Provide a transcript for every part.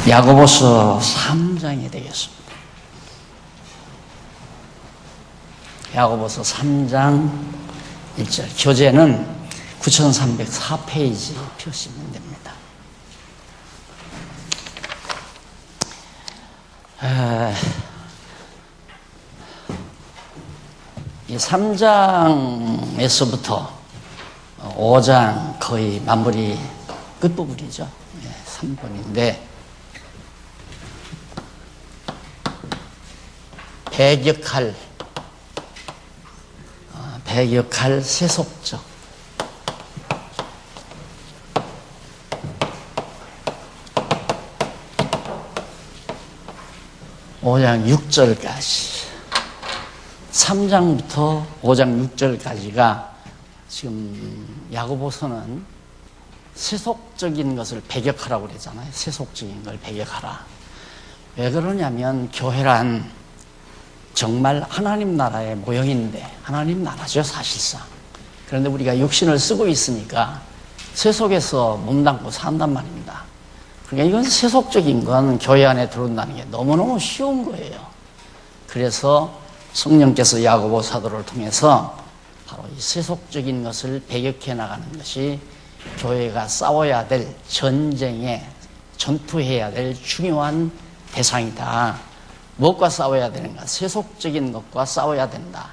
야고보서 3장이 되겠습니다. 야고보서 3장 1절. 교재는 9304페이지 펴시면 됩니다. 이 3장에서부터 5장 거의 마무리 끝부분이죠. 3번인데 백역할 세속적 5장 6절까지 3장부터 5장 6절까지가 지금 야고보서는 세속적인 것을 배격하라고 그랬잖아요. 세속적인 걸 배격하라. 왜 그러냐면 교회란 정말 하나님 나라의 모형인데 하나님 나라죠, 사실상. 그런데 우리가 육신을 쓰고 있으니까 세속에서 몸담고 산단 말입니다. 그러니까 이건 세속적인 건 교회 안에 들어온다는 게 너무너무 쉬운 거예요. 그래서 성령께서 야고보 사도를 통해서 바로 이 세속적인 것을 배격해 나가는 것이 교회가 싸워야 될 전쟁에 전투해야 될 중요한 대상이다. 무엇과 싸워야 되는가? 세속적인 것과 싸워야 된다.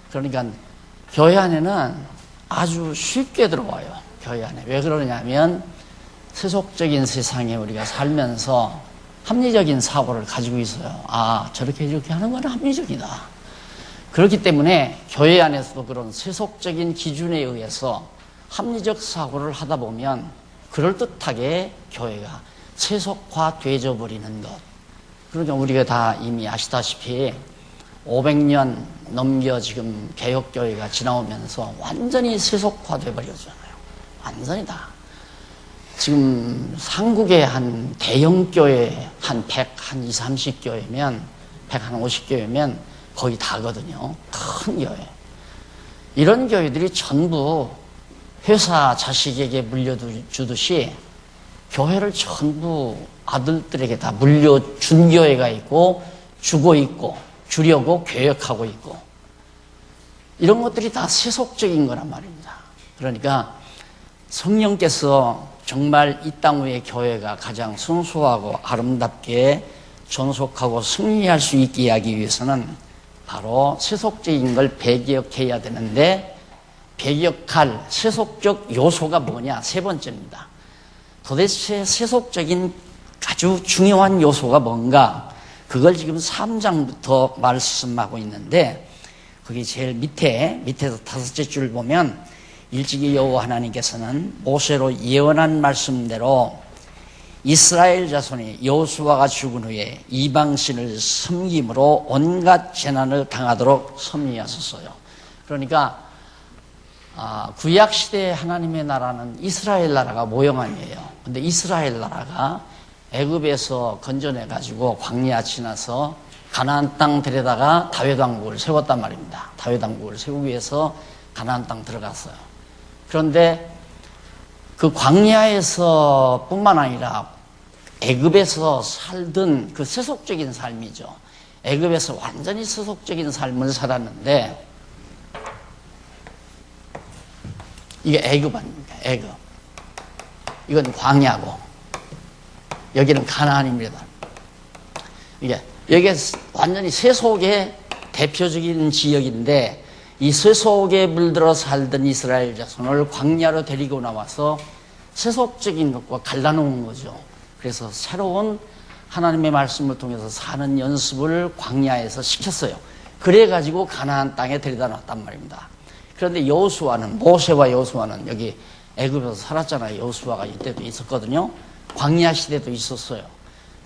그러니까 교회 안에는 아주 쉽게 들어와요. 교회 안에. 왜 그러냐면 세속적인 세상에 우리가 살면서 합리적인 사고를 가지고 있어요. 아, 저렇게 이렇게 하는 건 합리적이다. 그렇기 때문에 교회 안에서도 그런 세속적인 기준에 의해서 합리적 사고를 하다 보면 그럴듯하게 교회가 세속화되어 버리는 것. 그러니까 우리가 다 이미 아시다시피 500년 넘겨 지금 개혁교회가 지나오면서 완전히 세속화되어 버렸잖아요. 완전히 다. 지금 한국의 한 대형교회 한 100, 한 20, 30교회면 100, 한 50교회면 거의 다거든요. 큰 교회. 이런 교회들이 전부 회사 자식에게 물려주듯이 교회를 전부 아들들에게 다 물려준 교회가 있고 주고 있고 주려고 계획하고 있고 이런 것들이 다 세속적인 거란 말입니다. 그러니까 성령께서 정말 이 땅 위의 교회가 가장 순수하고 아름답게 존속하고 승리할 수 있게 하기 위해서는 바로 세속적인 걸 배격해야 되는데 배격할 세속적 요소가 뭐냐? 세 번째입니다. 도대체 세속적인 아주 중요한 요소가 뭔가? 그걸 지금 3장부터 말씀하고 있는데 거기 제일 밑에서 5째 줄 보면 일찍이 여호와 하나님께서는 모세로 예언한 말씀대로 이스라엘 자손이 여호수아가 죽은 후에 이방신을 섬김으로 온갖 재난을 당하도록 섭리하셨어요. 그러니까 구약시대의 하나님의 나라는 이스라엘 나라가 모형아니에요. 근데 이스라엘 나라가 애굽에서 건져내가지고 광야 지나서 가나안 땅 데려다가 다윗 왕국을 세웠단 말입니다. 다윗 왕국을 세우기 위해서 가나안 땅 들어갔어요. 그런데 그 광야에서 뿐만 아니라 애굽에서 살던 그 세속적인 삶이죠. 애굽에서 완전히 세속적인 삶을 살았는데 이게 애굽 아닙니까? 애굽. 이건 광야고 여기는 가나안입니다. 여기가 완전히 세속의 대표적인 지역인데 이 세속에 물들어 살던 이스라엘 자손을 광야로 데리고 나와서 세속적인 것과 갈라놓은 거죠. 그래서 새로운 하나님의 말씀을 통해서 사는 연습을 광야에서 시켰어요. 그래가지고 가나안 땅에 데려다 놨단 말입니다. 그런데 여호수아는 모세와 여호수아는 여기 애굽에서 살았잖아요. 여호수아가 이때도 있었거든요. 광야 시대도 있었어요.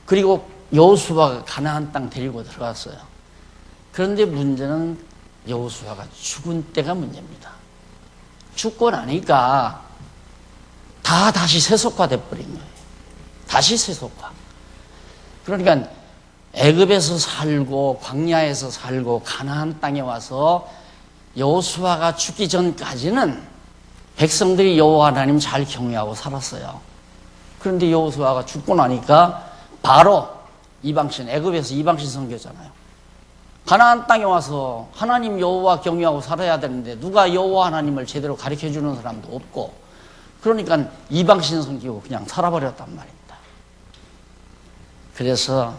그리고 여호수아가 가나안 땅 데리고 들어갔어요. 그런데 문제는 여호수아가 죽은 때가 문제입니다. 죽고 나니까 다시 세속화돼 버린 거예요. 다시 세속화. 그러니까 애굽에서 살고 광야에서 살고 가나안 땅에 와서 여호수아가 죽기 전까지는 백성들이 여호와 하나님 잘 경외하고 살았어요. 그런데 여호수아가 죽고 나니까 바로 이방신, 애굽에서 이방신 선교잖아요. 가나안 땅에 와서 하나님 여호와 경외하고 살아야 되는데 누가 여호와 하나님을 제대로 가르쳐주는 사람도 없고, 그러니까 이방신 섬기고 그냥 살아버렸단 말입니다. 그래서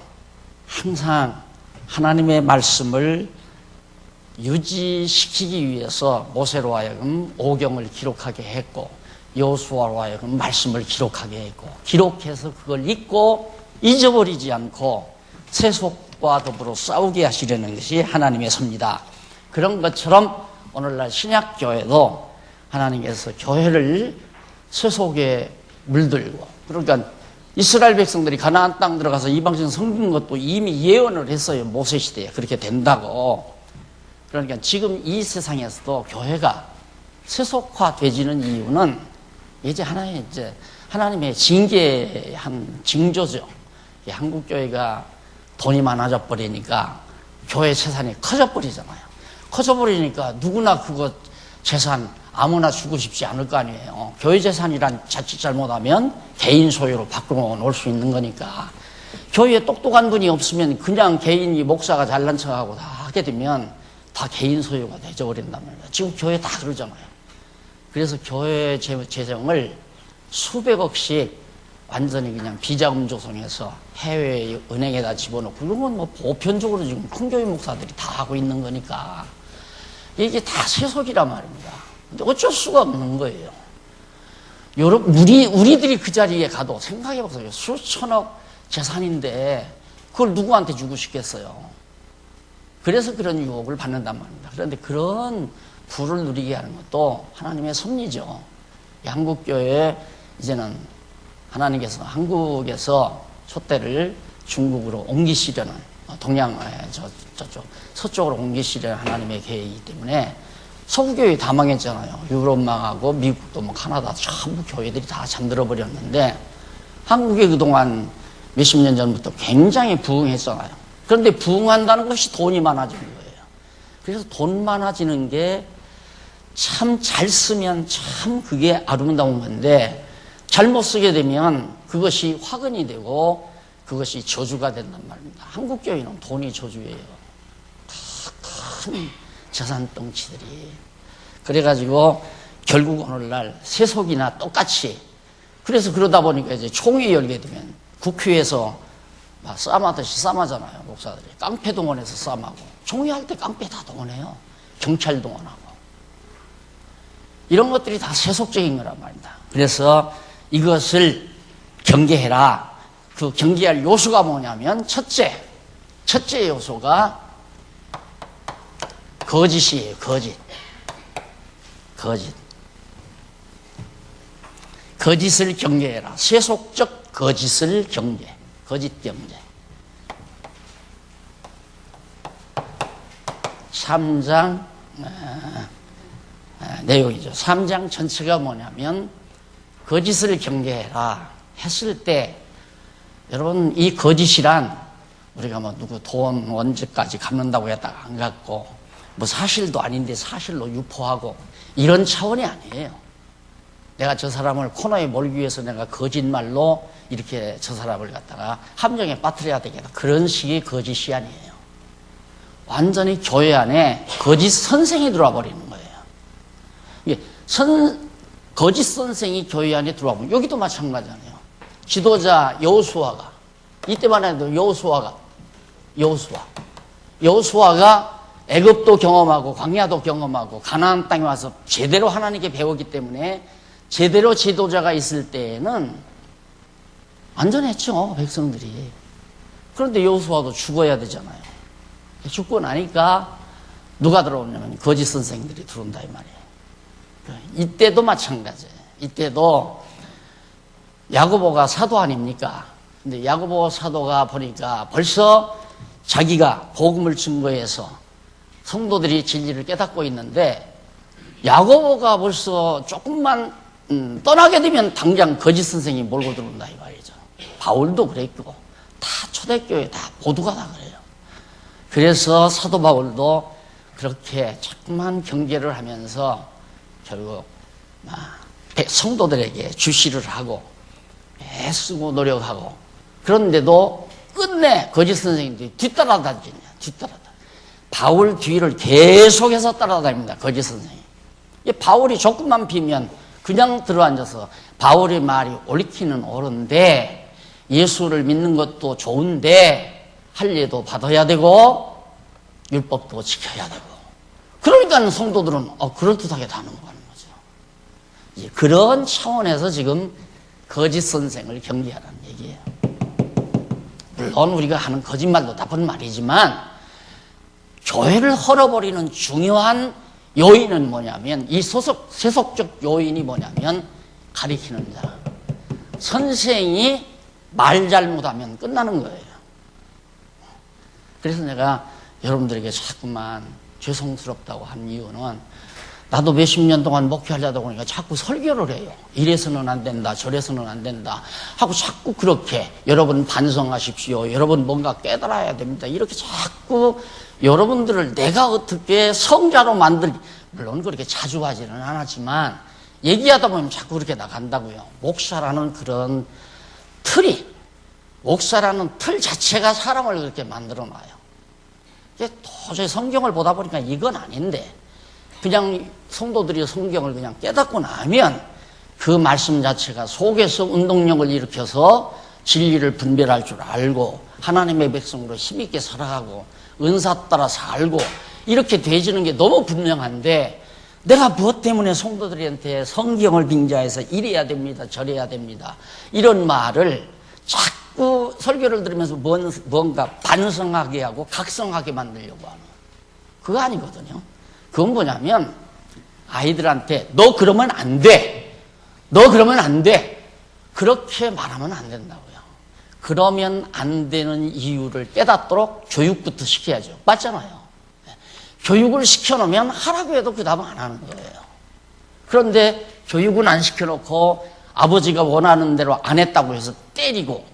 항상 하나님의 말씀을 유지시키기 위해서 모세로 하여금 오경을 기록하게 했고, 여호수아로 하여금 말씀을 기록하게 했고, 기록해서 그걸 읽고 잊어버리지 않고 세속과 더불어 싸우게 하시려는 것이 하나님의 섭니다. 그런 것처럼 오늘날 신약교회도 하나님께서 교회를 세속에 물들고, 그러니까 이스라엘 백성들이 가나안 땅 들어가서 이방신 섬긴 것도 이미 예언을 했어요. 모세 시대에 그렇게 된다고. 그러니까 지금 이 세상에서도 교회가 세속화되지는 이유는 이제 하나님의 징계한 징조죠. 한국 교회가 돈이 많아져 버리니까 교회 재산이 커져 버리잖아요. 커져 버리니까 누구나 그거 재산 아무나 주고 싶지 않을 거 아니에요. 교회 재산이란 자칫 잘못하면 개인 소유로 바꾸어 놓을 수 있는 거니까. 교회에 똑똑한 분이 없으면 그냥 개인이 목사가 잘난 척하고 다 하게 되면 다 개인 소유가 되어버린단 말이에요. 지금 교회 다 그러잖아요. 그래서 교회 재정을 수백억씩 완전히 그냥 비자금 조성해서 해외 은행에다 집어넣고, 그런 건 뭐 보편적으로 지금 큰 교회 목사들이 다 하고 있는 거니까 이게 다 세속이란 말입니다. 근데 어쩔 수가 없는 거예요. 여러분, 우리들이 그 자리에 가도 생각해 보세요. 수천억 재산인데 그걸 누구한테 주고 싶겠어요. 그래서 그런 유혹을 받는단 말입니다. 그런데 그런 부를 누리게 하는 것도 하나님의 섭리죠. 한국교회 이제는 하나님께서 한국에서 촛대를 중국으로 옮기시려는, 저쪽 서쪽으로 옮기시려는 하나님의 계획이기 때문에 서구교회 다 망했잖아요. 유럽 망하고 미국도 뭐 카나다 전부 교회들이 다 잠들어 버렸는데, 한국이 그동안 몇십 년 전부터 굉장히 부흥했잖아요. 그런데 부흥한다는 것이 돈이 많아지는 거예요. 그래서 돈 많아지는 게 참 잘 쓰면 참 그게 아름다운 건데, 잘못 쓰게 되면 그것이 화근이 되고 그것이 저주가 된단 말입니다. 한국 교회는 돈이 저주예요. 큰 재산 덩치들이. 그래가지고 결국 오늘날 세속이나 똑같이, 그래서 그러다 보니까 이제 총회 열게 되면 국회에서 막 싸움하듯이 싸움하잖아요. 목사들이 깡패 동원해서 싸움하고, 총회할 때 깡패 다 동원해요. 경찰 동원하고. 이런 것들이 다 세속적인 거란 말입니다. 그래서 이것을 경계해라. 그 경계할 요소가 뭐냐면, 첫째 요소가 거짓이에요. 거짓을 경계해라. 세속적 거짓을 거짓 경계. 3장 내용이죠. 3장 전체가 뭐냐면, 거짓을 경계해라 했을 때, 여러분, 이 거짓이란 우리가 뭐 누구 돈 언제까지 갚는다고 했다가 안 갚고, 뭐 사실도 아닌데 사실로 유포하고, 이런 차원이 아니에요. 내가 저 사람을 코너에 몰기 위해서 내가 거짓말로 이렇게 저 사람을 갖다가 함정에 빠뜨려야 되겠다, 그런 식의 거짓이 아니에요. 완전히 교회 안에 거짓 선생이 들어와 버리는 거예요. 거짓 선생이 교회 안에 들어오면, 여기도 마찬가지잖아요. 지도자 여호수아가, 이때만 해도 여호수아가 애굽도 경험하고 광야도 경험하고 가나안 땅에 와서 제대로 하나님께 배웠기 때문에, 제대로 지도자가 있을 때에는 안전했죠, 백성들이. 그런데 여호수아도 죽어야 되잖아요. 죽고 나니까 누가 들어오냐면 거짓 선생들이 들어온다 이 말이에요. 이때도 마찬가지예요. 이때도 야고보가 사도 아닙니까? 근데 야고보 사도가 보니까 벌써 자기가 복음을 증거해서 성도들이 진리를 깨닫고 있는데, 야고보가 벌써 조금만 떠나게 되면 당장 거짓 선생이 몰고 들어온다 이 말이죠. 바울도 그랬고, 다 초대교회 다 모두가 다 그래요. 그래서 사도 바울도 그렇게 자꾸만 경계를 하면서 결국 성도들에게 주시를 하고 애쓰고 노력하고, 그런데도 끝내 거짓 선생님들이 뒤따라다니냐, 뒤따라다. 바울 뒤를 계속해서 따라다닙니다. 거짓 선생님. 바울이 조금만 비면 그냥 들어앉아서 바울의 말이 옳기는 옳은데 예수를 믿는 것도 좋은데 할례도 받아야 되고 율법도 지켜야 되고 그러니까 성도들은 그럴듯하게 다 넘어가는 거죠. 그런 차원에서 지금 거짓 선생을 경계하라는 얘기예요. 물론 우리가 하는 거짓말도 나쁜 말이지만 교회를 헐어버리는 중요한 요인은 뭐냐면 이 세속적 요인이 뭐냐면 가리키는 자. 선생이 말 잘못하면 끝나는 거예요. 그래서 내가 여러분들에게 자꾸만 죄송스럽다고 한 이유는 나도 몇십 년 동안 목회하려다 보니까 자꾸 설교를 해요. 이래서는 안 된다, 저래서는 안 된다 하고 자꾸 그렇게 여러분 반성하십시오. 여러분 뭔가 깨달아야 됩니다. 이렇게 자꾸 여러분들을 내가 어떻게 성자로 물론 그렇게 자주 하지는 않았지만 얘기하다 보면 자꾸 그렇게 나간다고요. 목사라는 그런 목사라는 틀 자체가 사람을 그렇게 만들어 놔요. 도저히 성경을 보다 보니까 이건 아닌데 그냥 성도들이 성경을 그냥 깨닫고 나면 그 말씀 자체가 속에서 운동력을 일으켜서 진리를 분별할 줄 알고 하나님의 백성으로 힘있게 살아가고 은사 따라 살고 이렇게 되지는 게 너무 분명한데 내가 무엇 때문에 성도들한테 성경을 빙자해서 이래야 됩니다, 저래야 됩니다 이런 말을 자꾸 설교를 들으면서 뭔가 반성하게 하고 각성하게 만들려고 하는 그거 아니거든요. 그건 뭐냐면 아이들한테 너 그러면 안 돼, 너 그러면 안 돼 그렇게 말하면 안 된다고요. 그러면 안 되는 이유를 깨닫도록 교육부터 시켜야죠. 맞잖아요. 교육을 시켜놓으면 하라고 해도 그 다음 안 하는 거예요. 그런데 교육은 안 시켜놓고 아버지가 원하는 대로 안 했다고 해서 때리고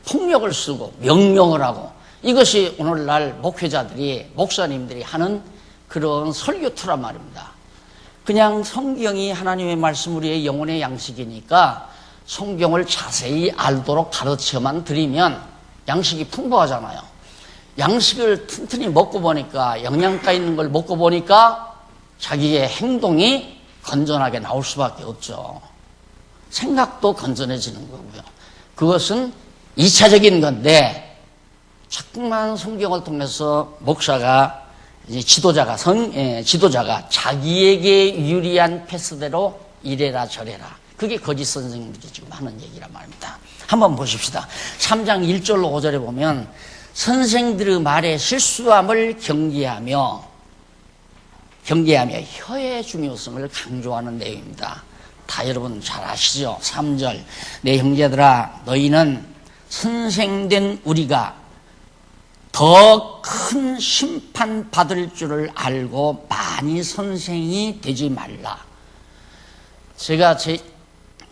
폭력을 쓰고 명령을 하고 이것이 오늘날 목회자들이 목사님들이 하는 그런 설교투란 말입니다. 그냥 성경이 하나님의 말씀 우리의 영혼의 양식이니까 성경을 자세히 알도록 가르쳐만 드리면 양식이 풍부하잖아요. 양식을 튼튼히 먹고 보니까 영양가 있는 걸 먹고 보니까 자기의 행동이 건전하게 나올 수밖에 없죠. 생각도 건전해지는 거고요. 그것은 2차적인 건데 자꾸만 성경을 통해서 목사가 지도자가 자기에게 유리한 패스대로 이래라 저래라 그게 거짓 선생님들이 지금 하는 얘기란 말입니다. 한번 보십시다. 3장 1절로 5절에 보면 선생들의 말에 실수함을 경계하며 혀의 중요성을 강조하는 내용입니다. 다 여러분 잘 아시죠? 3절 내 형제들아 너희는 선생된 우리가 더 큰 심판 받을 줄을 알고 많이 선생이 되지 말라. 제가 제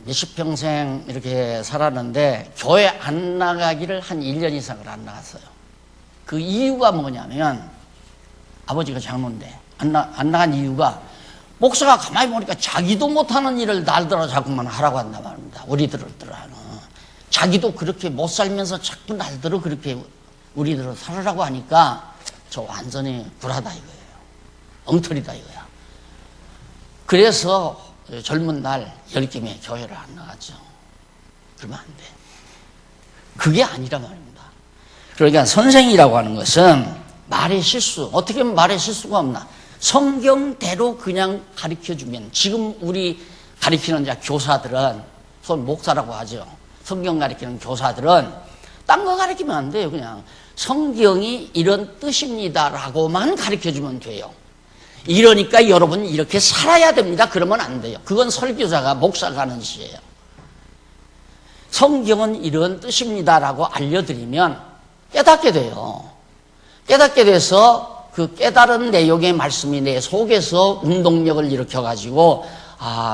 몇십 평생 이렇게 살았는데 교회 안 나가기를 한 1년 이상을 안 나갔어요. 그 이유가 뭐냐면 아버지가 장로인데 안 나간 이유가 목사가 가만히 보니까 자기도 못하는 일을 날들어 자꾸만 하라고 한단 말입니다. 우리들을 하는 자기도 그렇게 못 살면서 자꾸 날들어 그렇게 우리들을 살으라고 하니까 저 완전히 불하다 이거예요. 엉터리다 이거야. 그래서 젊은 날 열김에 교회를 안 나갔죠. 그러면 안 돼. 그게 아니라 말입니다. 그러니까 선생이라고 하는 것은 말의 실수, 어떻게 하면 말의 실수가 없나? 성경대로 그냥 가르쳐주면 지금 우리 가르치는 교사들은 손 목사라고 하죠. 성경 가르치는 교사들은 딴 거 가르치면 안 돼요. 그냥 성경이 이런 뜻입니다라고만 가르쳐주면 돼요. 이러니까 여러분 이렇게 살아야 됩니다. 그러면 안 돼요. 그건 설교자가 목사가 하는 짓이에요. 성경은 이런 뜻입니다라고 알려드리면 깨닫게 돼요. 깨닫게 돼서 그 깨달은 내용의 말씀이 내 속에서 운동력을 일으켜가지고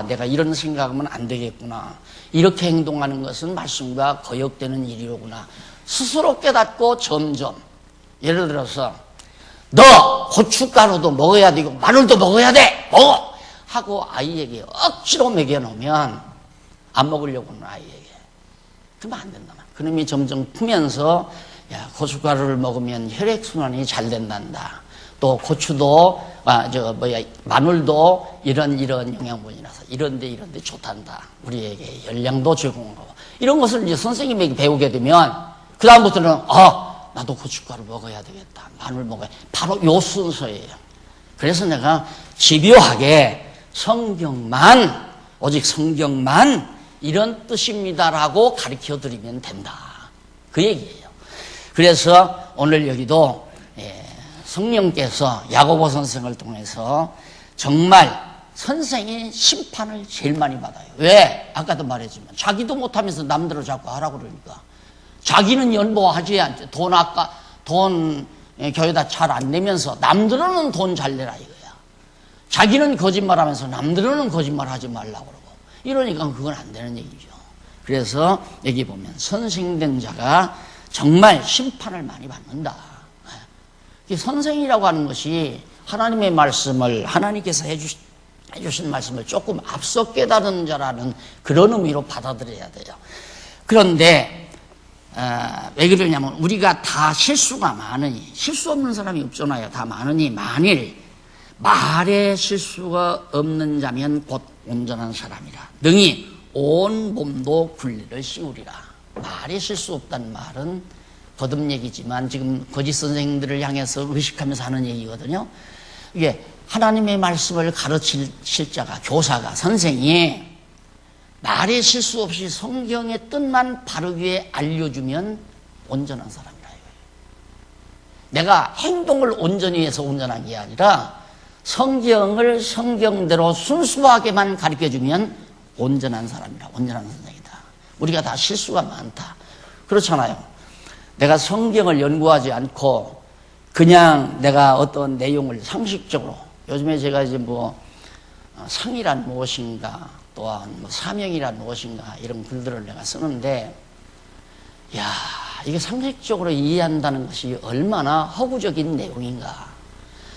내가 이런 생각하면 안 되겠구나. 이렇게 행동하는 것은 말씀과 거역되는 일이로구나. 스스로 깨닫고 점점 예를 들어서 너 고춧가루도 먹어야 되고 마늘도 먹어야 돼. 먹어! 하고 아이에게 억지로 먹여놓으면 안 먹으려고 하는 아이에게 그러면 안 된다. 그놈이 점점 크면서 야, 고춧가루를 먹으면 혈액순환이 잘 된단다. 또 고추도 마늘도 이런 영양분이라서 이런데 좋단다. 우리에게 열량도 제공하고 이런 것을 이제 선생님에게 배우게 되면 그 다음부터는 나도 고춧가루 먹어야 되겠다. 마늘 먹어야 바로 요 순서예요. 그래서 내가 집요하게 오직 성경만 이런 뜻입니다라고 가르쳐 드리면 된다. 그 얘기예요. 그래서 오늘 여기도 성령께서 야고보 선생을 통해서 정말 선생이 심판을 제일 많이 받아요. 왜? 아까도 말했지만 자기도 못하면서 남들을 자꾸 하라고 그러니까. 자기는 연보하지 않죠. 돈 교회다 잘 안 내면서 남들은 돈 잘 내라 이거야. 자기는 거짓말하면서 남들은 거짓말하지 말라고 그러고. 이러니까 그건 안 되는 얘기죠. 그래서 여기 보면 선생된 자가 정말 심판을 많이 받는다. 선생이라고 하는 것이 하나님의 말씀을 하나님께서 해주신 말씀을 조금 앞서 깨달은 자라는 그런 의미로 받아들여야 돼요. 그런데 왜 그러냐면 우리가 다 실수가 많으니 실수 없는 사람이 없잖아요. 다 많으니 만일 말에 실수가 없는 자면 곧 온전한 사람이라 능히 온 몸도 굴리를 씌우리라. 말에 실수 없다는 말은 거듭 얘기지만 지금 거짓 선생님들을 향해서 의식하면서 하는 얘기거든요. 이게 하나님의 말씀을 가르칠 자가, 교사가, 선생이 말에 실수 없이 성경의 뜻만 바르게 알려주면 온전한 사람이라 이거예요. 내가 행동을 온전히 해서 온전한 게 아니라 성경을 성경대로 순수하게만 가르쳐주면 온전한 사람이라, 온전한 선생이다. 우리가 다 실수가 많다. 그렇잖아요. 내가 성경을 연구하지 않고 그냥 내가 어떤 내용을 상식적으로 요즘에 제가 이제 상이란 무엇인가 또한 사명이란 무엇인가 이런 글들을 내가 쓰는데 이게 상식적으로 이해한다는 것이 얼마나 허구적인 내용인가.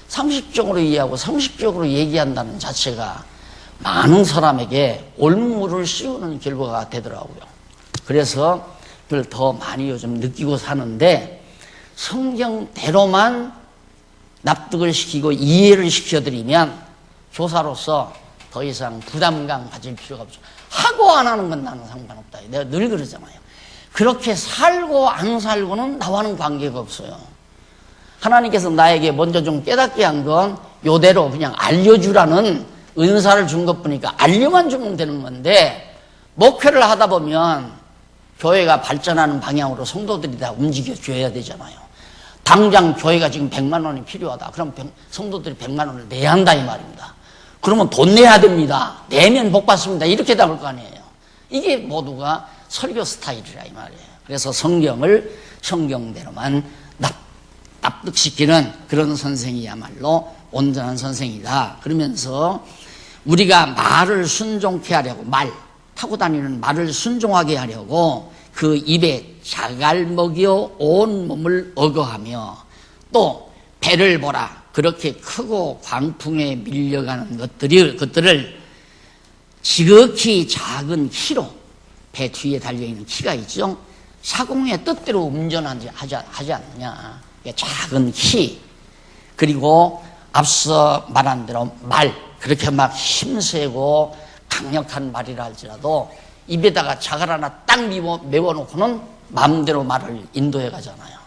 상식적으로 이해하고 상식적으로 얘기한다는 자체가 많은 사람에게 올무를 씌우는 결과가 되더라고요. 그래서 그걸 더 많이 요즘 느끼고 사는데 성경대로만 납득을 시키고 이해를 시켜드리면 교사로서 더 이상 부담감 가질 필요가 없죠. 하고 안 하는 건 나는 상관없다. 내가 늘 그러잖아요. 그렇게 살고 안 살고는 나와는 관계가 없어요. 하나님께서 나에게 먼저 좀 깨닫게 한 건 요대로 그냥 알려주라는 은사를 준 것뿐이니까 알려만 주면 되는 건데 목회를 하다 보면 교회가 발전하는 방향으로 성도들이 다 움직여줘야 되잖아요. 당장 교회가 지금 100만 원이 필요하다. 그럼 성도들이 100만 원을 내야 한다 이 말입니다. 그러면 돈 내야 됩니다. 내면 복 받습니다. 이렇게 답을 거 아니에요. 이게 모두가 설교 스타일이라 이 말이에요. 그래서 성경을 성경대로만 납득시키는 그런 선생이야말로 온전한 선생이다. 그러면서 우리가 말을 순종케 하려고 타고 다니는 말을 순종하게 하려고 그 입에 자갈 먹여 온 몸을 어거하며 또 배를 보라. 그렇게 크고 광풍에 밀려가는 것들을 지극히 작은 키로 배 뒤에 달려있는 키가 있죠. 사공의 뜻대로 운전하지 않느냐. 작은 키 그리고 앞서 말한 대로 그렇게 막 힘세고 강력한 말이라 할지라도 입에다가 자갈 하나 딱 메워놓고는 마음대로 말을 인도해 가잖아요.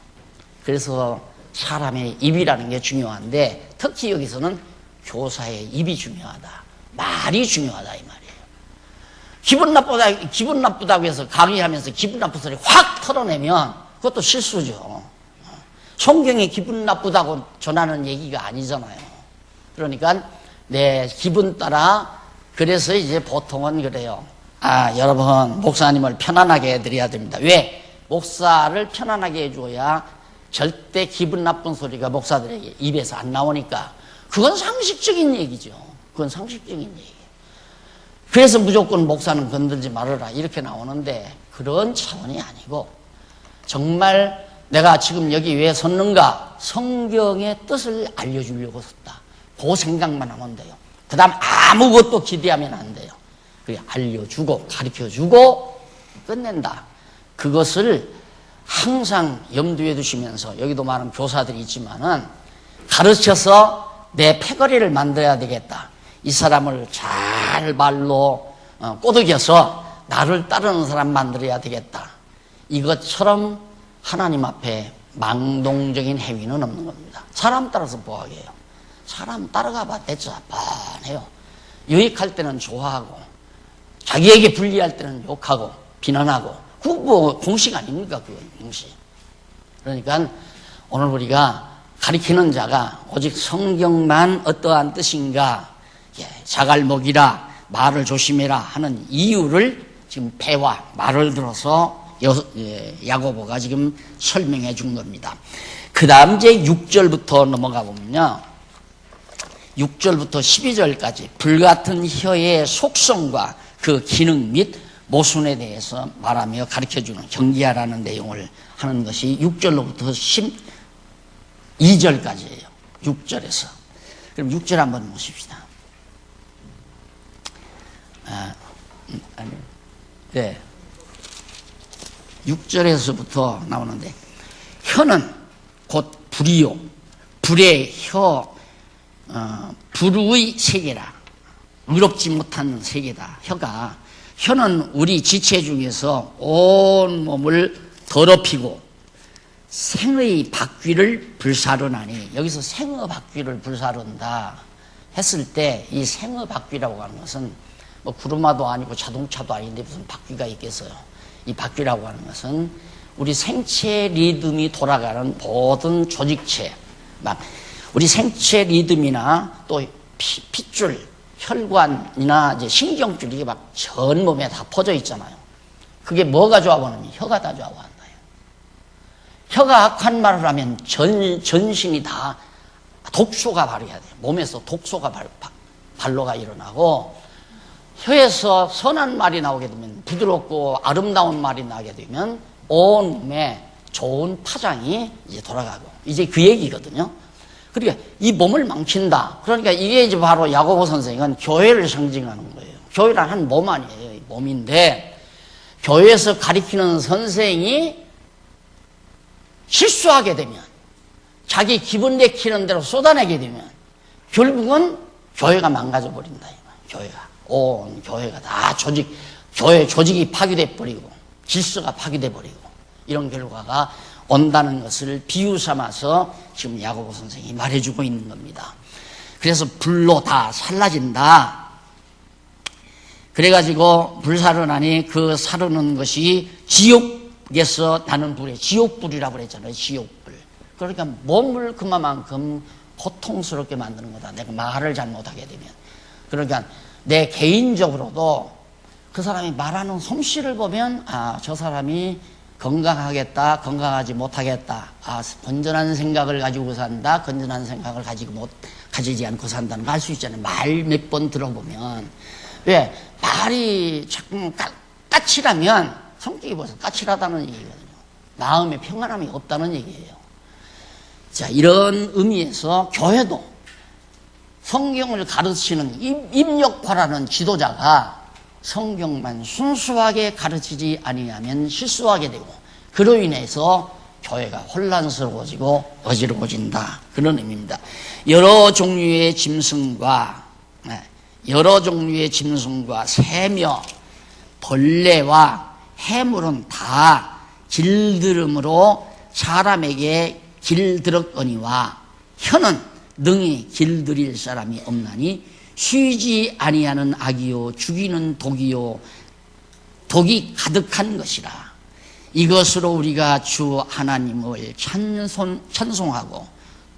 그래서 사람의 입이라는 게 중요한데 특히 여기서는 교사의 입이 중요하다. 말이 중요하다 이 말이에요. 기분 나쁘다고 해서 강의하면서 기분 나쁜 소리 확 털어내면 그것도 실수죠. 성경이 기분 나쁘다고 전하는 얘기가 아니잖아요. 그러니까 내 기분 따라 그래서 이제 보통은 그래요. 여러분 목사님을 편안하게 해드려야 됩니다. 왜? 목사를 편안하게 해줘야 절대 기분 나쁜 소리가 목사들에게 입에서 안 나오니까 그건 상식적인 얘기죠. 그건 상식적인 얘기. 그래서 무조건 목사는 건들지 말아라 이렇게 나오는데 그런 차원이 아니고 정말 내가 지금 여기 왜 섰는가? 성경의 뜻을 알려주려고 섰다. 그 생각만 하면 돼요. 그 다음 아무것도 기대하면 안 돼요. 그게 알려주고 가르쳐주고 끝낸다. 그것을 항상 염두에 두시면서, 여기도 많은 교사들이 있지만은 가르쳐서 내 패거리를 만들어야 되겠다. 이 사람을 잘 말로 꼬드겨서 나를 따르는 사람 만들어야 되겠다. 이것처럼 하나님 앞에 망동적인 행위는 없는 겁니다. 사람 따라서 뭐하게요? 사람 따라가봐 대짜 뻔해요. 유익할 때는 좋아하고 자기에게 불리할 때는 욕하고 비난하고, 그거 뭐 공식 아닙니까? 그거 공식. 그러니까 오늘 우리가 가리키는 자가 오직 성경만 어떠한 뜻인가, 자갈목이라 말을 조심해라 하는 이유를 지금 배와 말을 들어서 야고보가 지금 설명해 준 겁니다. 그 다음 이제 6절부터 넘어가 보면요, 6절부터 12절까지 불같은 혀의 속성과 그 기능 및 모순에 대해서 말하며 가르쳐주는, 경계하라는 내용을 하는 것이 6절로부터 12절까지예요. 6절에서. 그럼 6절 한번 보십시다. 네. 6절에서부터 나오는데, 혀는 곧 불이요, 불의 혀, 불의 세계라. 의롭지 못한 세계다. 혀는 우리 지체 중에서 온 몸을 더럽히고 생의 바퀴를 불사르나니, 여기서 생의 바퀴를 불사른다 했을 때, 이 생의 바퀴라고 하는 것은 뭐 구르마도 아니고 자동차도 아닌데 무슨 바퀴가 있겠어요. 이 바퀴라고 하는 것은 우리 생체 리듬이 돌아가는 모든 조직체, 막 우리 생체 리듬이나 또 핏줄, 혈관이나 이제 신경줄, 이게 막 전 몸에 다 퍼져 있잖아요. 그게 뭐가 조합하냐면 혀가 다 조합한다. 혀가 악한 말을 하면 전신이 다 독소가 발휘해야 돼요. 몸에서 독소가 발로가 일어나고, 혀에서 선한 말이 나오게 되면, 부드럽고 아름다운 말이 나게 되면 온 몸에 좋은 파장이 이제 돌아가고, 이제 그 얘기거든요. 그러니까 이 몸을 망친다. 그러니까 이게 이제 바로 야고보 선생은 교회를 상징하는 거예요. 교회란 한 몸 아니에요. 이 몸인데, 교회에서 가리키는 선생이 실수하게 되면, 자기 기분 내키는 대로 쏟아내게 되면 결국은 교회가 망가져 버린다. 온 교회가 다 교회 조직이 파괴돼 버리고 질서가 파괴돼 버리고, 이런 결과가 온다는 것을 비유 삼아서 지금 야고보 선생이 말해주고 있는 겁니다. 그래서 불로 다 살라진다. 그래가지고 불사르나니, 그 사르는 것이 지옥에서 나는 불에, 지옥불이라고 그랬잖아요. 지옥불. 그러니까 몸을 그만큼 고통스럽게 만드는 거다. 내가 말을 잘못하게 되면. 그러니까 내 개인적으로도 그 사람이 말하는 솜씨를 보면, 아, 저 사람이 건강하겠다, 건강하지 못하겠다, 아, 건전한 생각을 가지고 산다, 건전한 생각을 가지지 않고 산다는 걸 알 수 있잖아요. 말 몇 번 들어보면. 왜? 말이 자꾸 까칠하면 성격이 벌써 까칠하다는 얘기거든요. 마음에 평안함이 없다는 얘기예요. 자, 이런 의미에서 교회도 성경을 가르치는 입력파라는 지도자가 성경만 순수하게 가르치지 아니하면 실수하게 되고, 그로 인해서 교회가 혼란스러워지고 어지러워진다. 그런 의미입니다. 여러 종류의 짐승과 새며 벌레와 해물은 다 길들음으로 사람에게 길들었거니와, 혀는 능히 길들일 사람이 없나니 쉬지 아니하는 악이요 죽이는 독이요 독이 가득한 것이라. 이것으로 우리가 주 하나님을 찬송하고,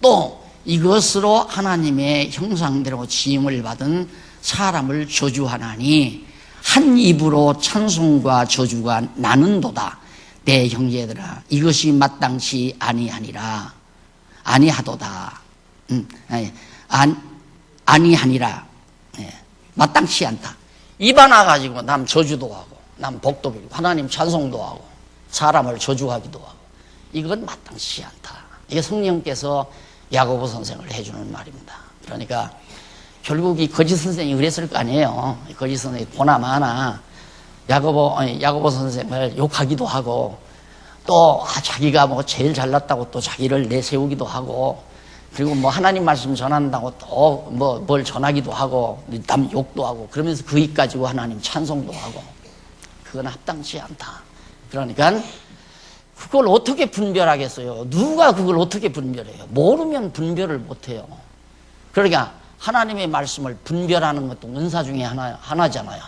또 이것으로 하나님의 형상대로 지음을 받은 사람을 저주하나니, 한 입으로 찬송과 저주가 나는도다. 내 형제들아, 이것이 마땅치 아니하도다. 아니하니라. 마땅치 않다. 입 하나 가지고 남 저주도 하고, 남 복도 빌고, 하나님 찬송도 하고, 사람을 저주하기도 하고, 이건 마땅치 않다. 이게 성령께서 야고보 선생을 해주는 말입니다. 그러니까 결국 이 거짓 선생이 그랬을 거 아니에요. 거짓 선생이 보나마나 야고보 선생을 욕하기도 하고 또 자기가 뭐 제일 잘났다고 또 자기를 내세우기도 하고 그리고 뭐 하나님 말씀 전한다고 또 뭐 뭘 전하기도 하고 남 욕도 하고 그러면서 그 입 가지고 하나님 찬송도 하고 그건 합당치 않다. 그러니까 그걸 어떻게 분별하겠어요? 누가 그걸 어떻게 분별해요? 모르면 분별을 못해요. 그러니까 하나님의 말씀을 분별하는 것도 은사 중에 하나잖아요.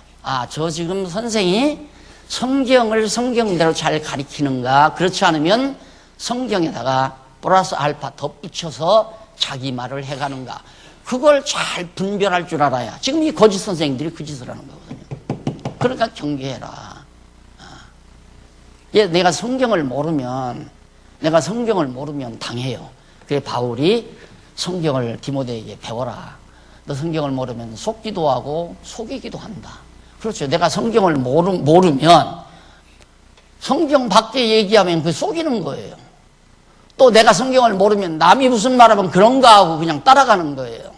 저 지금 선생이 성경을 성경대로 잘 가리키는가, 그렇지 않으면 성경에다가 플러스 알파 덧붙여서 자기 말을 해가는가, 그걸 잘 분별할 줄 알아야. 지금 이 거짓 선생님들이 그 짓을 하는 거거든요. 그러니까 경계해라. 내가 성경을 모르면 당해요. 그래 바울이 성경을 디모데에게 배워라. 너 성경을 모르면 속기도 하고 속이기도 한다. 그렇죠. 내가 성경을 모르면 성경 밖에 얘기하면 그 속이는 거예요. 또 내가 성경을 모르면 남이 무슨 말하면 그런가 하고 그냥 따라가는 거예요.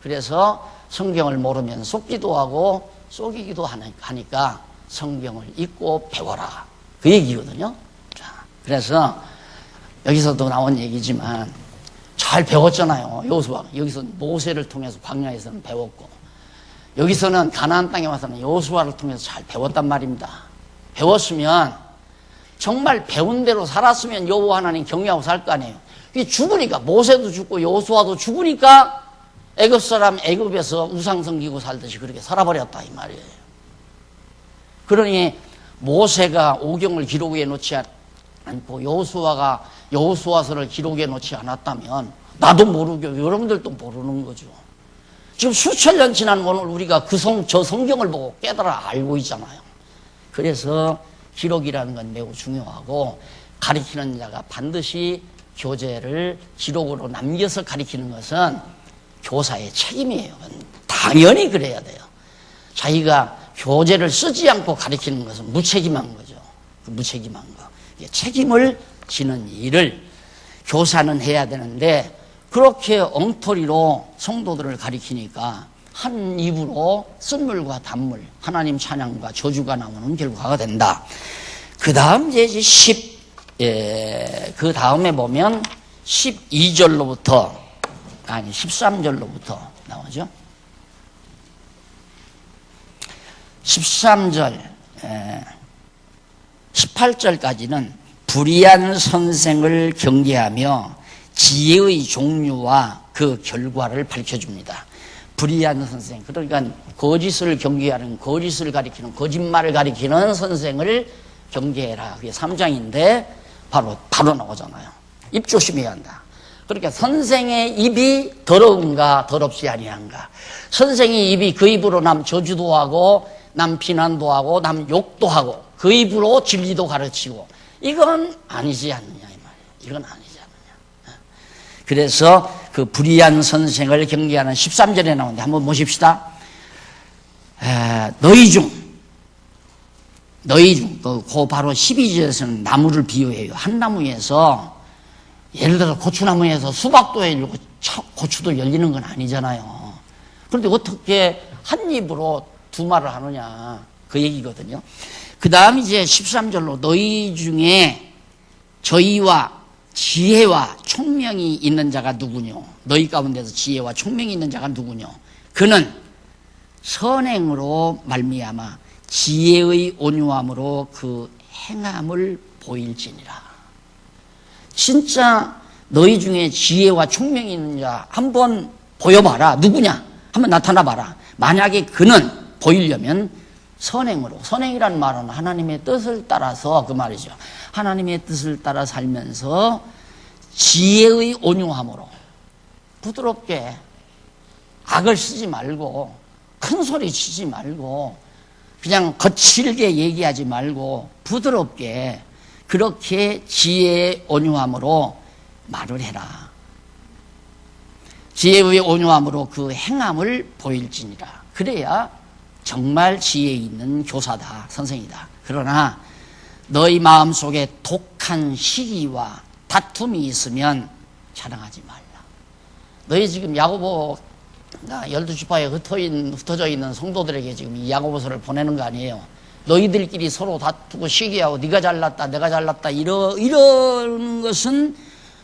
그래서 성경을 모르면 속기도 하고 속이기도 하니까 성경을 읽고 배워라. 그 얘기거든요. 자, 그래서 여기서도 나온 얘기지만 잘 배웠잖아요. 여호수아. 여기서 모세를 통해서 광야에서는 배웠고, 여기서는 가나안 땅에 와서는 여호수아를 통해서 잘 배웠단 말입니다. 배웠으면 정말 배운 대로 살았으면 여호와 하나님 경외하고 살 거 아니에요. 이게 죽으니까, 모세도 죽고 여호수아도 죽으니까 애굽 사람 애굽에서 우상 섬기고 살듯이 그렇게 살아버렸다 이 말이에요. 그러니 모세가 오경을 기록해 놓지 않고 여호수아가 여호수아서를 기록해 놓지 않았다면 나도 모르고 여러분들도 모르는 거죠. 지금 수천 년 지난 오늘 우리가 저 성경을 보고 깨달아 알고 있잖아요. 그래서 기록이라는 건 매우 중요하고, 가리키는 자가 반드시 교재를 기록으로 남겨서 가리키는 것은 교사의 책임이에요. 당연히 그래야 돼요. 자기가 교재를 쓰지 않고 가리키는 것은 무책임한 거죠. 무책임한 거. 책임을 지는 일을 교사는 해야 되는데, 그렇게 엉터리로 성도들을 가리키니까 한 입으로 쓴물과 단물, 하나님 찬양과 저주가 나오는 결과가 된다. 그 다음 이제 그 다음에 보면 12절로부터, 13절로부터 나오죠. 13절, 18절까지는 불의한 선생을 경계하며 지혜의 종류와 그 결과를 밝혀줍니다. 불의한 선생, 그러니까 거짓을 경계하는, 거짓을 가리키는, 거짓말을 가리키는 선생을 경계해라. 그게 3장인데 바로 나오잖아요. 입 조심해야 한다. 그러니까 선생의 입이 더러운가 더럽지 아니한가. 선생의 입이 그 입으로 남 저주도 하고 남 비난도 하고 남 욕도 하고 그 입으로 진리도 가르치고, 이건 아니지 않느냐 이 말이에요. 이건 아니지 않느냐. 그래서 그 불의한 선생을 경계하는 13절에 나오는데 한번 보십시다. 너희 중, 그 바로 12절에서는 나무를 비유해요. 한 나무에서, 예를 들어 고추나무에서 수박도 열리고 고추도 열리는 건 아니잖아요. 그런데 어떻게 한 입으로 두 말을 하느냐, 그 얘기거든요. 그 다음 이제 13절로 너희 중에 저희와 지혜와 총명이 있는 자가 누구뇨? 너희 가운데서 지혜와 총명이 있는 자가 누구뇨? 그는 선행으로 말미암아 지혜의 온유함으로 그 행함을 보일지니라. 진짜 너희 중에 지혜와 총명이 있는 자 한번 보여봐라. 누구냐? 한번 나타나봐라. 만약에 그는 보이려면 선행으로, 선행이라는 말은 하나님의 뜻을 따라서, 그 말이죠. 하나님의 뜻을 따라 살면서 지혜의 온유함으로 부드럽게, 악을 쓰지 말고 큰 소리 치지 말고 그냥 거칠게 얘기하지 말고 부드럽게 그렇게 지혜의 온유함으로 말을 해라. 지혜의 온유함으로 그 행함을 보일지니라. 그래야 정말 지혜 있는 교사다, 선생이다. 그러나 너희 마음속에 독한 시기와 다툼이 있으면 자랑하지 말라. 너희 지금 야고보 12지파에 흩어져 있는 성도들에게 지금 이 야고보서를 보내는 거 아니에요. 너희들끼리 서로 다투고 시기하고 네가 잘났다 내가 잘났다 이런 것은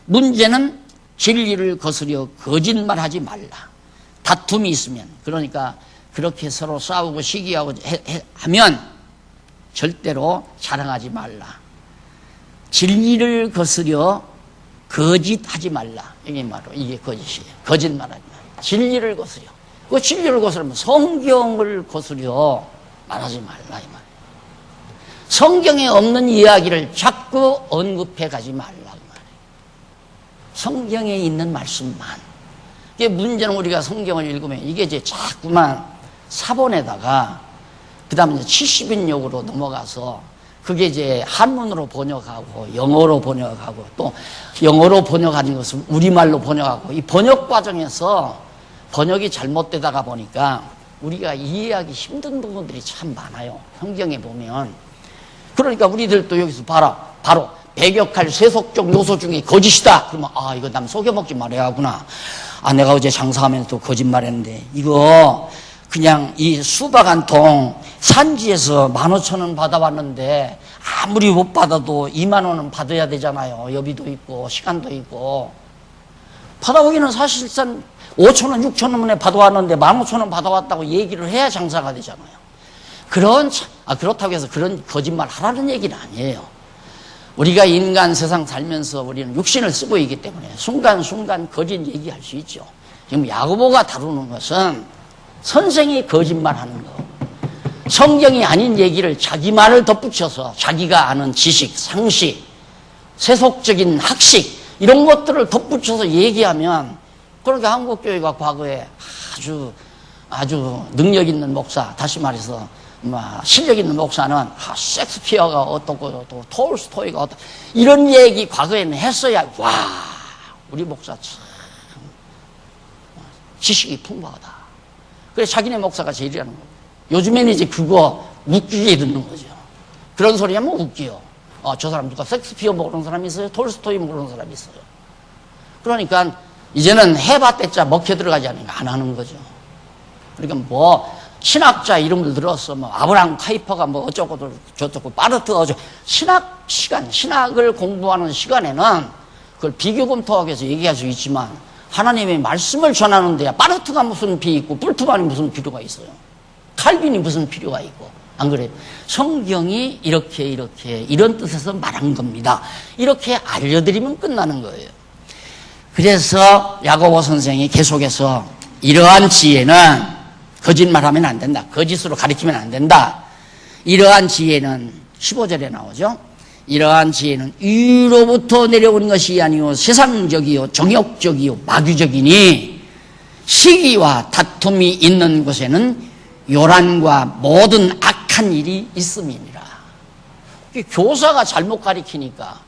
문제는 진리를 거스려 거짓말하지 말라. 다툼이 있으면 그러니까 그렇게 서로 싸우고 시기하고 하면 절대로 자랑하지 말라. 진리를 거스려 거짓하지 말라. 이게 바로 이게 거짓이에요. 거짓말하지 말라. 진리를 거스려. 그 진리를 거스르면 성경을 거스려 말하지 말라 이 말이에요. 성경에 없는 이야기를 자꾸 언급해 가지 말라 이 말이에요. 성경에 있는 말씀만. 이게 문제는 우리가 성경을 읽으면 이게 이제 자꾸만 사본에다가 그 다음에 70인역으로 넘어가서 그게 이제 한문으로 번역하고 영어로 번역하고 또 영어로 번역하는 것을 우리말로 번역하고 이 번역 과정에서 번역이 잘못되다가 보니까 우리가 이해하기 힘든 부분들이 참 많아요. 성경에 보면. 그러니까 우리들도 여기서 바로 배격할 세속적 요소 중에 거짓이다. 그러면 아 이거 남 속여먹지 말아야 하구나. 아 내가 어제 장사하면서 거짓말했는데 이거 그냥 이 수박 한 통 산지에서 15,000원 받아왔는데 아무리 못 받아도 2만 원은 받아야 되잖아요. 여비도 있고 시간도 있고. 받아오기는 사실상 5,000원 6,000원에 받아왔는데 15,000원 받아왔다고 얘기를 해야 장사가 되잖아요. 그렇다고 해서 그런 거짓말 하라는 얘기는 아니에요. 우리가 인간 세상 살면서 우리는 육신을 쓰고 있기 때문에 순간순간 거짓 얘기할 수 있죠. 지금 야고보가 다루는 것은 선생이 거짓말하는 거. 성경이 아닌 얘기를 자기 말을 덧붙여서 자기가 아는 지식, 상식, 세속적인 학식 이런 것들을 덧붙여서 얘기하면 그렇게 한국교회가 과거에 아주 능력 있는 목사, 다시 말해서 실력 있는 목사는 셰익스피어가 어떻고 또 톨스토이가 어떻고 이런 얘기 과거에는 했어야 와 우리 목사 참 지식이 풍부하다. 그래서 자기네 목사가 제일이라는 거예요. 요즘에는 이제 그거 웃기게 듣는 거죠. 그런 소리 하면 웃기요. 저 사람 누가 셰익스피어 모르는 사람이 있어요? 톨스토이 모르는 사람이 있어요? 그러니까 이제는 해봤댔자 먹혀 들어가지 않으니까 안 하는 거죠. 그러니까 뭐 신학자 이름을 들었어. 뭐 아브라함 카이퍼가 뭐 어쩌고 저쩌고 파르트 어쩌고 신학을 공부하는 시간에는 그걸 비교 검토하기 위해서 얘기할 수 있지만 하나님의 말씀을 전하는데 파르트가 무슨 비 있고 불트만이 무슨 필요가 있어요. 칼빈이 무슨 필요가 있고 안 그래요? 성경이 이렇게 이런 뜻에서 말한 겁니다. 이렇게 알려드리면 끝나는 거예요. 그래서 야고보 선생이 계속해서 이러한 지혜는 거짓말하면 안 된다. 거짓으로 가리키면 안 된다. 이러한 지혜는 15절에 나오죠. 이러한 지혜는 위로부터 내려오는 것이 아니요 세상적이요 정욕적이요 마귀적이니 시기와 다툼이 있는 곳에는 요란과 모든 악한 일이 있음이니라. 교사가 잘못 가리키니까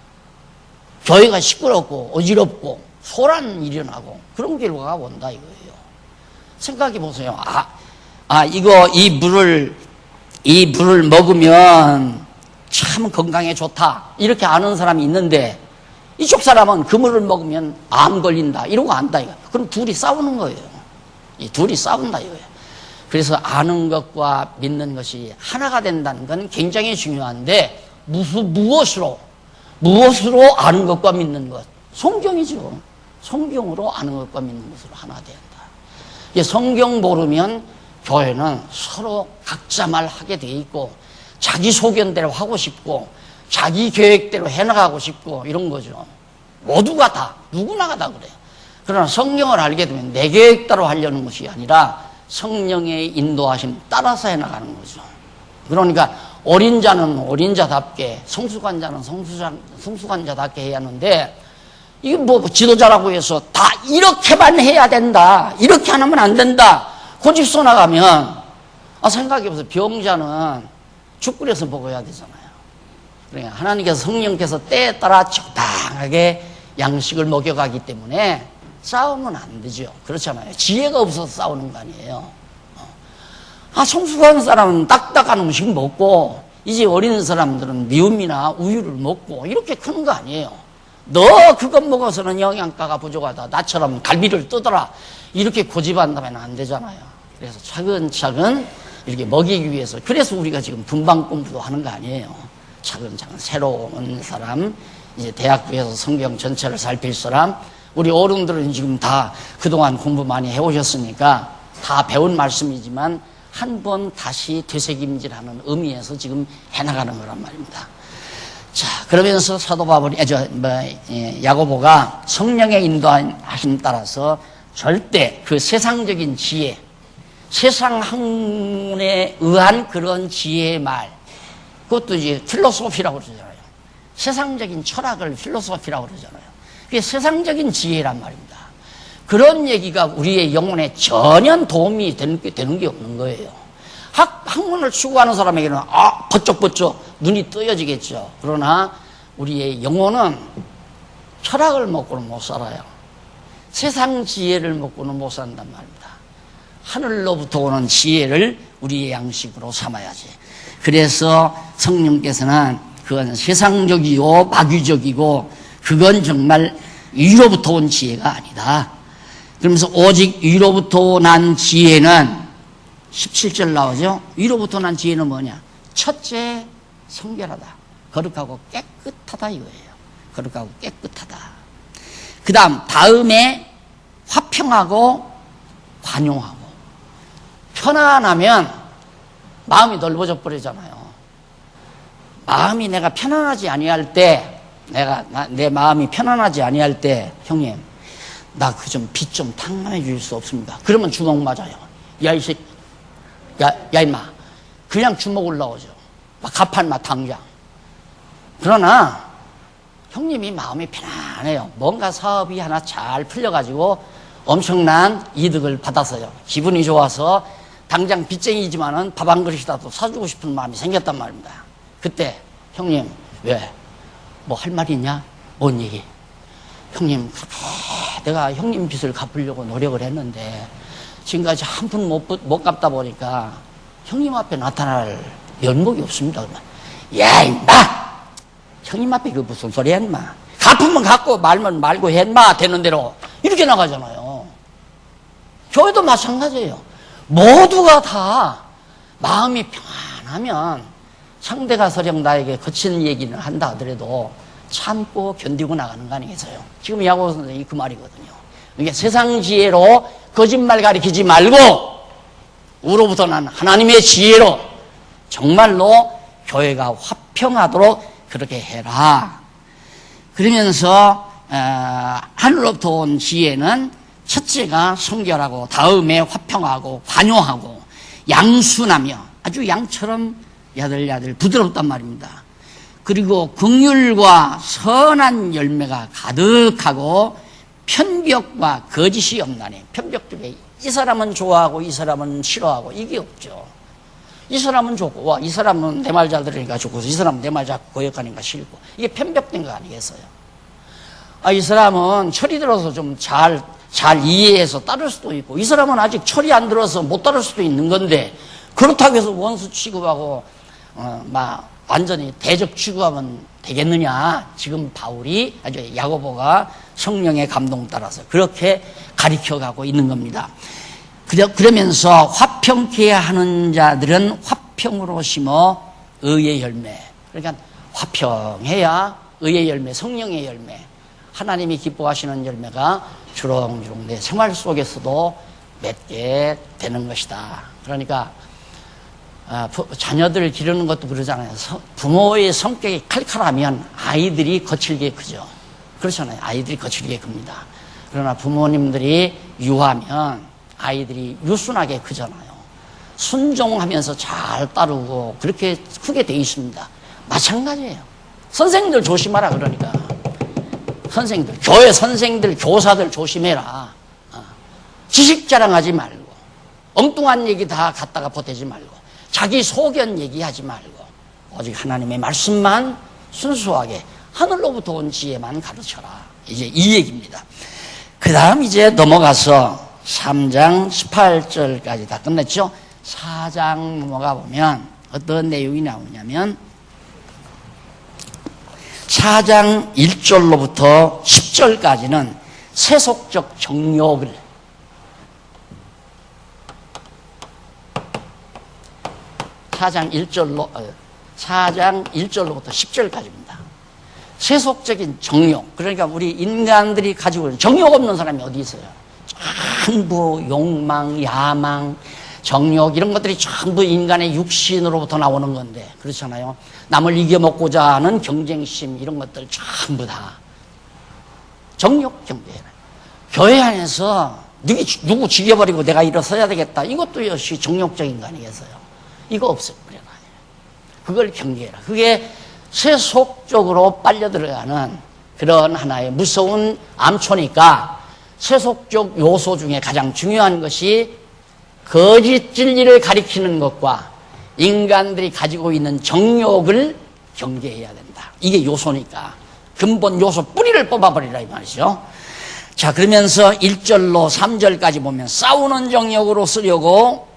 교회가 시끄럽고 어지럽고 소란 일어나고 그런 결과가 온다 이거예요. 생각해 보세요. 이 물을 먹으면 참 건강에 좋다. 이렇게 아는 사람이 있는데 이쪽 사람은 그 물을 먹으면 암 걸린다. 이러고 안다 이거. 그럼 둘이 싸우는 거예요. 이 둘이 싸운다 이거예요. 그래서 아는 것과 믿는 것이 하나가 된다는 건 굉장히 중요한데 무엇으로 아는 것과 믿는 것? 성경이죠. 성경으로 아는 것과 믿는 것으로 하나 된다. 성경 모르면 교회는 서로 각자 말하게 돼 있고 자기 소견대로 하고 싶고 자기 계획대로 해나가고 싶고 이런 거죠. 모두가 다 누구나가 다 그래요. 그러나 성경을 알게 되면 내 계획대로 하려는 것이 아니라 성령의 인도하심 따라서 해나가는 거죠. 그러니까 어린 자는 어린자답게 성숙한 자는 성숙한 자답게 해야 하는데 이게 뭐 지도자라고 해서 다 이렇게만 해야 된다. 이렇게 안 하면 안 된다. 고집서 나가면 생각해보세요. 병자는 죽 끓여서 먹어야 되잖아요. 그러니까 하나님께서 성령께서 때에 따라 적당하게 양식을 먹여가기 때문에 싸우면 안 되죠. 그렇잖아요. 지혜가 없어서 싸우는 거 아니에요. 성숙한 사람은 딱딱한 음식 먹고 이제 어린 사람들은 미움이나 우유를 먹고 이렇게 크는 거 아니에요. 너 그것 먹어서는 영양가가 부족하다. 나처럼 갈비를 뜨더라. 이렇게 고집한다면 안 되잖아요. 그래서 차근차근 이렇게 먹이기 위해서. 그래서 우리가 지금 분방 공부도 하는 거 아니에요. 차근차근 새로운 사람, 이제 대학교에서 성경 전체를 살필 사람, 우리 어른들은 지금 다 그동안 공부 많이 해오셨으니까 다 배운 말씀이지만 한 번 다시 되새김질하는 의미에서 지금 해나가는 거란 말입니다. 자, 그러면서 사도 바울이, 야고보가 성령의 인도하심 따라서 절대 그 세상적인 지혜, 세상 학문에 의한 그런 지혜의 말, 그것도 이제 필로소피라고 그러잖아요. 세상적인 철학을 필로소피라고 그러잖아요. 그게 세상적인 지혜란 말입니다. 그런 얘기가 우리의 영혼에 전혀 도움이 되는 게 없는 거예요. 학문을 추구하는 사람에게는 버쩍버쩍 눈이 뜨여지겠죠. 그러나 우리의 영혼은 철학을 먹고는 못 살아요. 세상 지혜를 먹고는 못 산단 말입니다. 하늘로부터 오는 지혜를 우리의 양식으로 삼아야지. 그래서 성령께서는 그건 세상적이고 마귀적이고 그건 정말 위로부터 온 지혜가 아니다. 그러면서 오직 위로부터 난 지혜는 17절 나오죠. 위로부터 난 지혜는 뭐냐? 첫째, 성결하다. 거룩하고 깨끗하다 이거예요. 거룩하고 깨끗하다. 그 다음에 화평하고 관용하고. 편안하면 마음이 넓어져 버리잖아요. 마음이 내가 편안하지 아니할 때, 내 마음이 편안하지 아니할 때, 형님, 나 그 좀 빚 좀 탕감해 줄 수 없습니까? 그러면 주먹 맞아요. 야, 이 새끼. 야, 임마. 그냥 주먹 올라오죠. 막 갚아, 임마, 당장. 그러나, 형님이 마음이 편안해요. 뭔가 사업이 하나 잘 풀려가지고 엄청난 이득을 받았어요. 기분이 좋아서 당장 빚쟁이지만은 밥 한 그릇이라도 사주고 싶은 마음이 생겼단 말입니다. 그때, 형님, 왜? 뭐 할 말 있냐? 뭔 얘기? 형님, 내가 형님 빚을 갚으려고 노력을 했는데 지금까지 한 푼 못 갚다 보니까 형님 앞에 나타날 면목이 없습니다. 그러면, 야, 임마! 형님 앞에 그 무슨 소리 야, 임마. 갚으면 갚고 말면 말고 해, 임마. 되는 대로. 이렇게 나가잖아요. 교회도 마찬가지예요. 모두가 다 마음이 평안하면 상대가 설령 나에게 거친 얘기를 한다 하더라도 참고 견디고 나가는 거 아니겠어요? 지금 야고보 선생님이 그 말이거든요. 그러니까 세상 지혜로 거짓말 가리키지 말고 우로부터 난 하나님의 지혜로 정말로 교회가 화평하도록 그렇게 해라. 그러면서 하늘로부터 온 지혜는 첫째가 성결하고 다음에 화평하고 관용하고 양순하며 아주 양처럼 야들야들 부드럽단 말입니다. 그리고 긍휼과 선한 열매가 가득하고 편벽과 거짓이 없나니. 편벽 중에 이 사람은 좋아하고 이 사람은 싫어하고 이게 없죠. 이 사람은 좋고 와, 이 사람은 내 말 잘 들으니까 좋고 이 사람은 내 말 잘 고역하니까 싫고. 이게 편벽된 거 아니겠어요? 이 사람은 철이 들어서 좀 잘 이해해서 따를 수도 있고 이 사람은 아직 철이 안 들어서 못 따를 수도 있는 건데 그렇다고 해서 원수 취급하고 막 완전히 대적 취급하면 되겠느냐. 지금 바울이 아주 야고보가 성령의 감동 따라서 그렇게 가리켜가고 있는 겁니다. 그러면서 화평케 하는 자들은 화평으로 심어 의의 열매. 그러니까 화평해야 의의 열매, 성령의 열매, 하나님이 기뻐하시는 열매가 주렁주렁 내 생활 속에서도 맺게 되는 것이다. 그러니까 자녀들을 기르는 것도 그러잖아요. 부모의 성격이 칼칼하면 아이들이 거칠게 크죠. 그렇잖아요. 아이들이 거칠게 큽니다. 그러나 부모님들이 유하면 아이들이 유순하게 크잖아요. 순종하면서 잘 따르고 그렇게 크게 돼 있습니다. 마찬가지예요. 선생님들 조심하라 그러니까. 선생님들, 교회 선생님들, 교사들 조심해라. 지식 자랑하지 말고 엉뚱한 얘기 다 갖다가 보태지 말고 자기 소견 얘기하지 말고 오직 하나님의 말씀만 순수하게 하늘로부터 온 지혜만 가르쳐라. 이제 이 얘기입니다. 그 다음 이제 넘어가서 3장 18절까지 다 끝냈죠. 4장 넘어가 보면 어떤 내용이 나오냐면 4장 1절로부터 10절까지는 세속적 정욕을 4장 1절로부터 10절까지입니다. 세속적인 정욕, 그러니까 우리 인간들이 가지고 있는 정욕 없는 사람이 어디 있어요? 전부 욕망, 야망, 정욕 이런 것들이 전부 인간의 육신으로부터 나오는 건데 그렇잖아요. 남을 이겨먹고자 하는 경쟁심 이런 것들 전부 다 정욕 경계예요. 교회 안에서 누구 죽여버리고 내가 일어서야 되겠다 이것도 역시 정욕적인 거 아니겠어요? 이거 없어요. 그걸 경계해라. 그게 세속적으로 빨려 들어가는 그런 하나의 무서운 암초니까 세속적 요소 중에 가장 중요한 것이 거짓 진리를 가리키는 것과 인간들이 가지고 있는 정욕을 경계해야 된다. 이게 요소니까 근본 요소 뿌리를 뽑아버리라 이 말이죠. 자, 그러면서 1절로 3절까지 보면 싸우는 정욕으로 쓰려고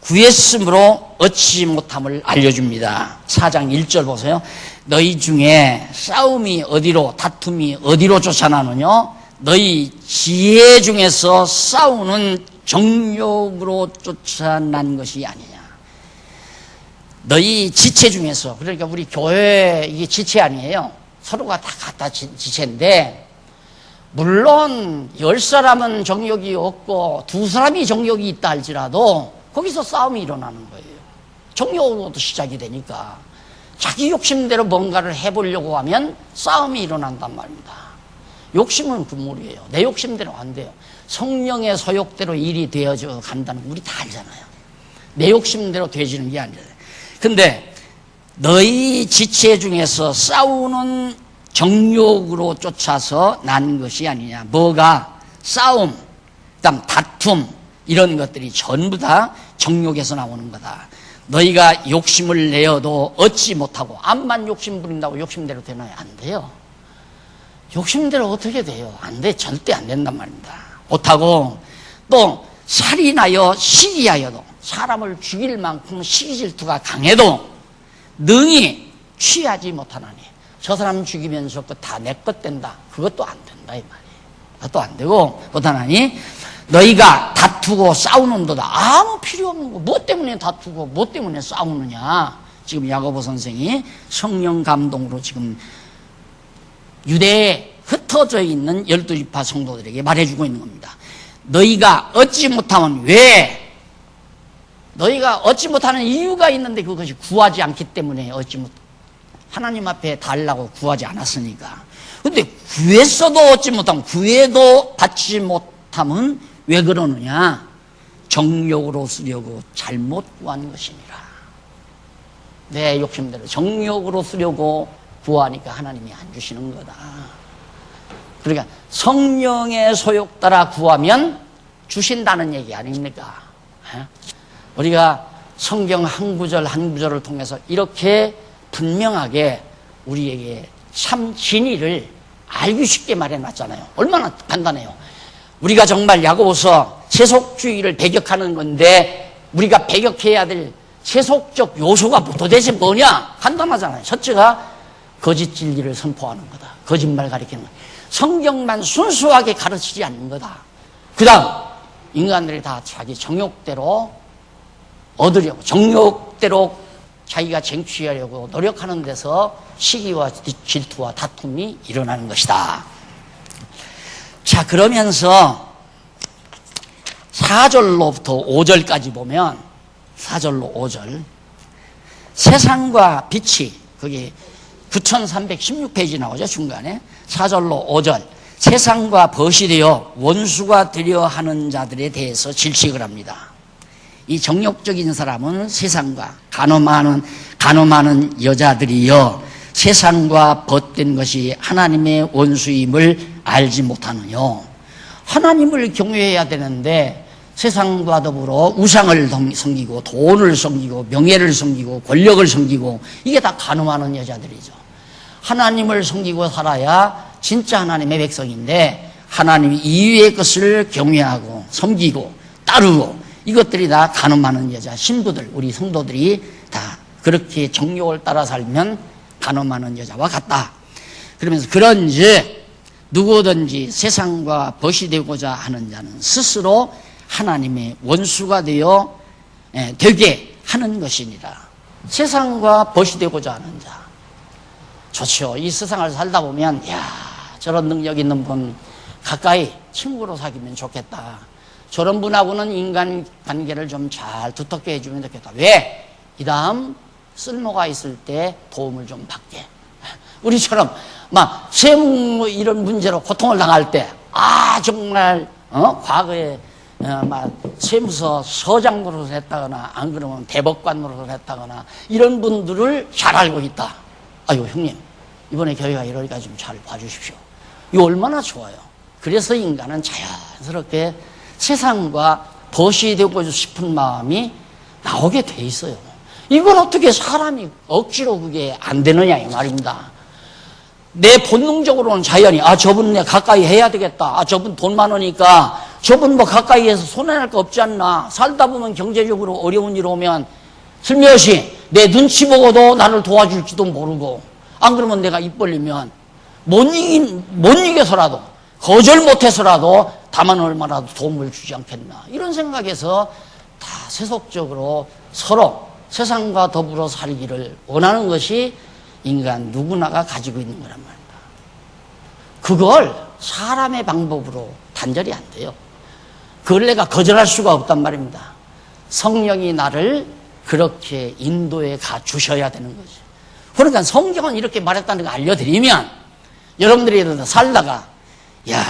구했으므로 얻지 못함을 알려줍니다. 4장 1절 보세요. 너희 중에 싸움이 어디로 다툼이 어디로 쫓아나느냐? 너희 지혜 중에서 싸우는 정욕으로 쫓아난 것이 아니냐. 너희 지체 중에서, 그러니까 우리 교회 이게 지체 아니에요. 서로가 다 갖다 지체인데 물론 10사람은 정욕이 없고 2사람이 정욕이 있다 할지라도 거기서 싸움이 일어나는 거예요. 정욕으로부터 시작이 되니까 자기 욕심대로 뭔가를 해보려고 하면 싸움이 일어난단 말입니다. 욕심은 금물이에요. 내 욕심대로 안 돼요. 성령의 소욕대로 일이 되어져 간다는 거 우리 다 알잖아요. 내 욕심대로 되어지는 게 아니라. 근데 너희 지체 중에서 싸우는 정욕으로 쫓아서 난 것이 아니냐. 뭐가? 싸움, 그다음 다툼 이런 것들이 전부 다 정욕에서 나오는 거다. 너희가 욕심을 내어도 얻지 못하고 암만 욕심 부린다고 욕심대로 되나요? 안 돼요. 욕심대로 어떻게 돼요? 안 돼. 절대 안 된단 말입니다. 못하고 또 살인하여 시기하여도 사람을 죽일 만큼 시기 질투가 강해도 능히 취하지 못하나니 저 사람 죽이면서 그 다 내 것 된다. 그것도 안 된다 이 말이에요. 그것도 안 되고 못하나니 너희가 다투고 싸우는도다. 아무 필요 없는 거. 뭐 때문에 다투고 뭐 때문에 싸우느냐. 지금 야고보 선생이 성령 감동으로 지금 유대에 흩어져 있는 12지파 성도들에게 말해주고 있는 겁니다. 너희가 얻지 못하면 왜? 너희가 얻지 못하는 이유가 있는데 그것이 구하지 않기 때문에 얻지 못. 하나님 앞에 달라고 구하지 않았으니까. 근데 구했어도 얻지 못하면 구해도 받지 못하면 왜 그러느냐? 정욕으로 쓰려고 잘못 구한 것이니라. 내 욕심대로 정욕으로 쓰려고 구하니까 하나님이 안 주시는 거다. 그러니까 성령의 소욕 따라 구하면 주신다는 얘기 아닙니까? 우리가 성경 한 구절 한 구절을 통해서 이렇게 분명하게 우리에게 참 진리를 알기 쉽게 말해놨잖아요. 얼마나 간단해요. 우리가 정말 야고보서 세속주의를 배격하는 건데 우리가 배격해야 될 세속적 요소가 도대체 뭐냐? 간단하잖아요. 첫째가 거짓 진리를 선포하는 거다. 거짓말 가리키는 거다. 성경만 순수하게 가르치지 않는 거다. 그 다음 인간들이 다 자기 정욕대로 얻으려고 정욕대로 자기가 쟁취하려고 노력하는 데서 시기와 질투와 다툼이 일어나는 것이다. 자, 그러면서 4절로부터 5절까지 보면 4절로 5절 세상과 빛이 거기 9316페이지 나오죠. 중간에 4절로 5절 세상과 벗이 되어 원수가 되려 하는 자들에 대해서 질책을 합니다. 이 정욕적인 사람은 세상과 간음하는 여자들이여 세상과 벗된 것이 하나님의 원수임을 알지 못하느뇨. 하나님을 경외해야 되는데 세상과 더불어 우상을 섬기고 돈을 섬기고 명예를 섬기고 권력을 섬기고 이게 다 간음하는 여자들이죠. 하나님을 섬기고 살아야 진짜 하나님의 백성인데 하나님 이외의 것을 경외하고 섬기고 따르고 이것들이 다 간음하는 여자 신부들 우리 성도들이 다 그렇게 정욕을 따라 살면 간음하는 여자와 같다. 그러면서 그런즉 누구든지 세상과 벗이 되고자 하는 자는 스스로 하나님의 원수가 되게 하는 것이니라. 세상과 벗이 되고자 하는 자. 좋죠. 이 세상을 살다 보면 야, 저런 능력 있는 분 가까이 친구로 사귀면 좋겠다. 저런 분하고는 인간관계를 좀 잘 두텁게 해주면 좋겠다. 왜? 이 다음 쓸모가 있을 때 도움을 좀 받게. 우리처럼 막 세무 이런 문제로 고통을 당할 때 정말 과거에 막 세무서 서장 노릇을 했다거나 안 그러면 대법관 노릇을 했다거나 이런 분들을 잘 알고 있다. 아유 형님 이번에 교회가 이러니까 좀 잘 봐주십시오. 이거 얼마나 좋아요. 그래서 인간은 자연스럽게 세상과 벗이 되고 싶은 마음이 나오게 돼 있어요. 이걸 어떻게 사람이 억지로 그게 안 되느냐 이 말입니다. 내 본능적으로는 자연히 저분 내 가까이 해야 되겠다. 저분 돈 많으니까 저분 뭐 가까이 해서 손해날 거 없지 않나. 살다 보면 경제적으로 어려운 일 오면 슬며시 내 눈치 보고도 나를 도와줄지도 모르고 안 그러면 내가 입 벌리면 못 이겨서라도 거절 못해서라도 다만 얼마라도 도움을 주지 않겠나. 이런 생각에서 다 세속적으로 서로 세상과 더불어 살기를 원하는 것이 인간 누구나가 가지고 있는 거란 말입니다. 그걸 사람의 방법으로 단절이 안 돼요. 그걸 내가 거절할 수가 없단 말입니다. 성령이 나를 그렇게 인도에 가 주셔야 되는 거죠. 그러니까 성경은 이렇게 말했다는 걸 알려드리면 여러분들이 살다가 야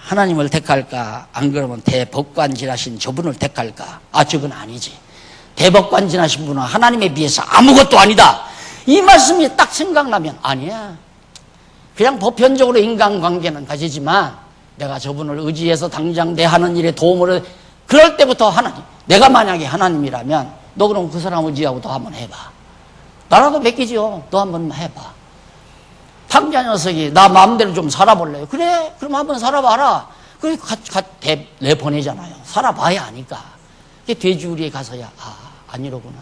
하나님을 택할까 안 그러면 대법관질하신 저분을 택할까 저건 아니지. 대법관질하신 분은 하나님에 비해서 아무것도 아니다. 이 말씀이 딱 생각나면 아니야. 그냥 보편적으로 인간관계는 가지지만 내가 저분을 의지해서 당장 내 하는 일에 도움을 그럴 때부터 하나님 내가 만약에 하나님이라면 너 그럼 그 사람 의지하고 너 한번 해봐. 나라도 맡기지요. 너 한번 해봐. 탕자 녀석이 나 마음대로 좀 살아볼래요. 그래 그럼 한번 살아봐라. 그래 내보내잖아요. 살아봐야 아니까. 돼지우리에 가서야 아니로구나.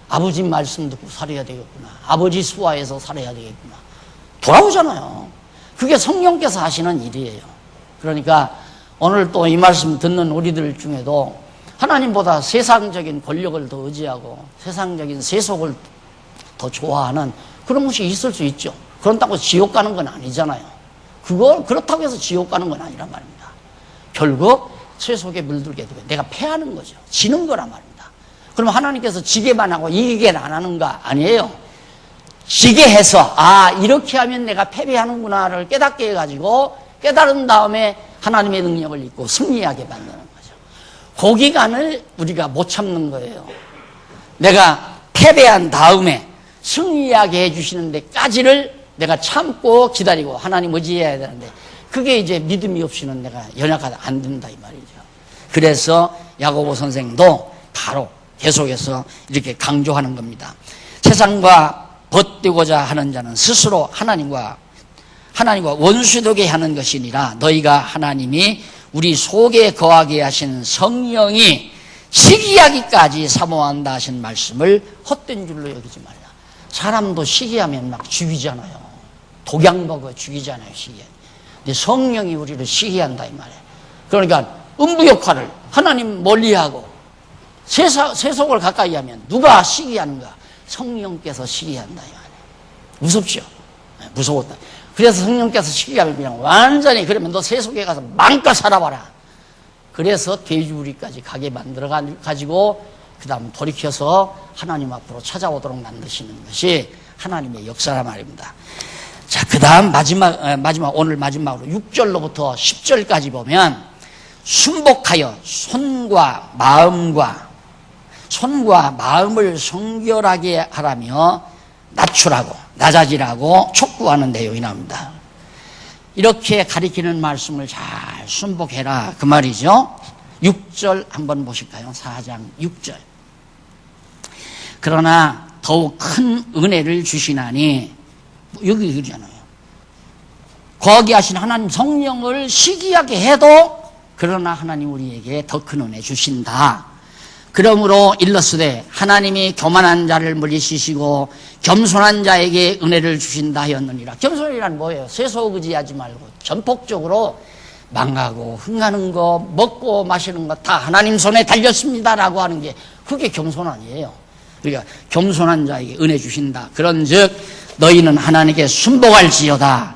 아버지 말씀 듣고 살아야 되겠구나. 아버지 수하에서 살아야 되겠구나. 돌아오잖아요. 그게 성령께서 하시는 일이에요. 그러니까 오늘 또 이 말씀 듣는 우리들 중에도 하나님보다 세상적인 권력을 더 의지하고 세상적인 세속을 더 좋아하는 그런 것이 있을 수 있죠. 그런다고 지옥 가는 건 아니잖아요. 그렇다고 해서 지옥 가는 건 아니란 말입니다. 결국 세속에 물들게 되고 내가 패하는 거죠. 지는 거란 말입니다. 그럼 하나님께서 지게만 하고 이기게는 안 하는가? 아니에요. 지게 해서 이렇게 하면 내가 패배하는구나를 깨닫게 해가지고 깨달은 다음에 하나님의 능력을 입고 승리하게 만드는 거죠. 그 기간을 우리가 못 참는 거예요. 내가 패배한 다음에 승리하게 해주시는 데까지를 내가 참고 기다리고 하나님 의지해야 되는데 그게 이제 믿음이 없이는 내가 연약하다 안 된다 이 말이죠. 그래서 야고보 선생도 바로 계속해서 이렇게 강조하는 겁니다. 세상과 벗되고자 하는 자는 스스로 하나님과 원수되게 하는 것이니라. 너희가 하나님이 우리 속에 거하게 하신 성령이 시기하기까지 사모한다 하신 말씀을 헛된 줄로 여기지 말라. 사람도 시기하면 막 죽이잖아요. 독약 먹어 죽이잖아요. 시기하면. 근데 성령이 우리를 시기한다 이 말이에요. 그러니까 음부 역할을 하나님 멀리하고 세속을 가까이 하면 누가 시기하는가? 성령께서 시기한다 이 말이에요. 무섭죠? 무서웠다. 그래서 성령께서 시기하면 그냥 완전히 그러면 너 세속에 가서 마음껏 살아봐라. 그래서 돼지우리까지 가게 만들어 가지고 그 다음 돌이켜서 하나님 앞으로 찾아오도록 만드시는 것이 하나님의 역사란 말입니다. 자, 그 다음 오늘 마지막으로 6절로부터 10절까지 보면 순복하여 손과 마음을 성결하게 하라며 낮아지라고 촉구하는 내용이 나옵니다. 이렇게 가리키는 말씀을 잘 순복해라 그 말이죠. 6절 한번 보실까요? 4장 6절. 그러나 더욱 큰 은혜를 주시나니 여기 그러잖아요. 거기 하신 하나님 성령을 시기하게 해도 그러나 하나님 우리에게 더 큰 은혜 주신다. 그러므로 일러스되 하나님이 교만한 자를 물리치시고 겸손한 자에게 은혜를 주신다 하였느니라. 겸손이란 뭐예요? 세속 의지하지 말고 전폭적으로 망하고 흥하는 거 먹고 마시는 거 다 하나님 손에 달렸습니다라고 하는 게 그게 겸손 아니에요. 그러니까 겸손한 자에게 은혜 주신다. 그런즉 너희는 하나님께 순복할지어다.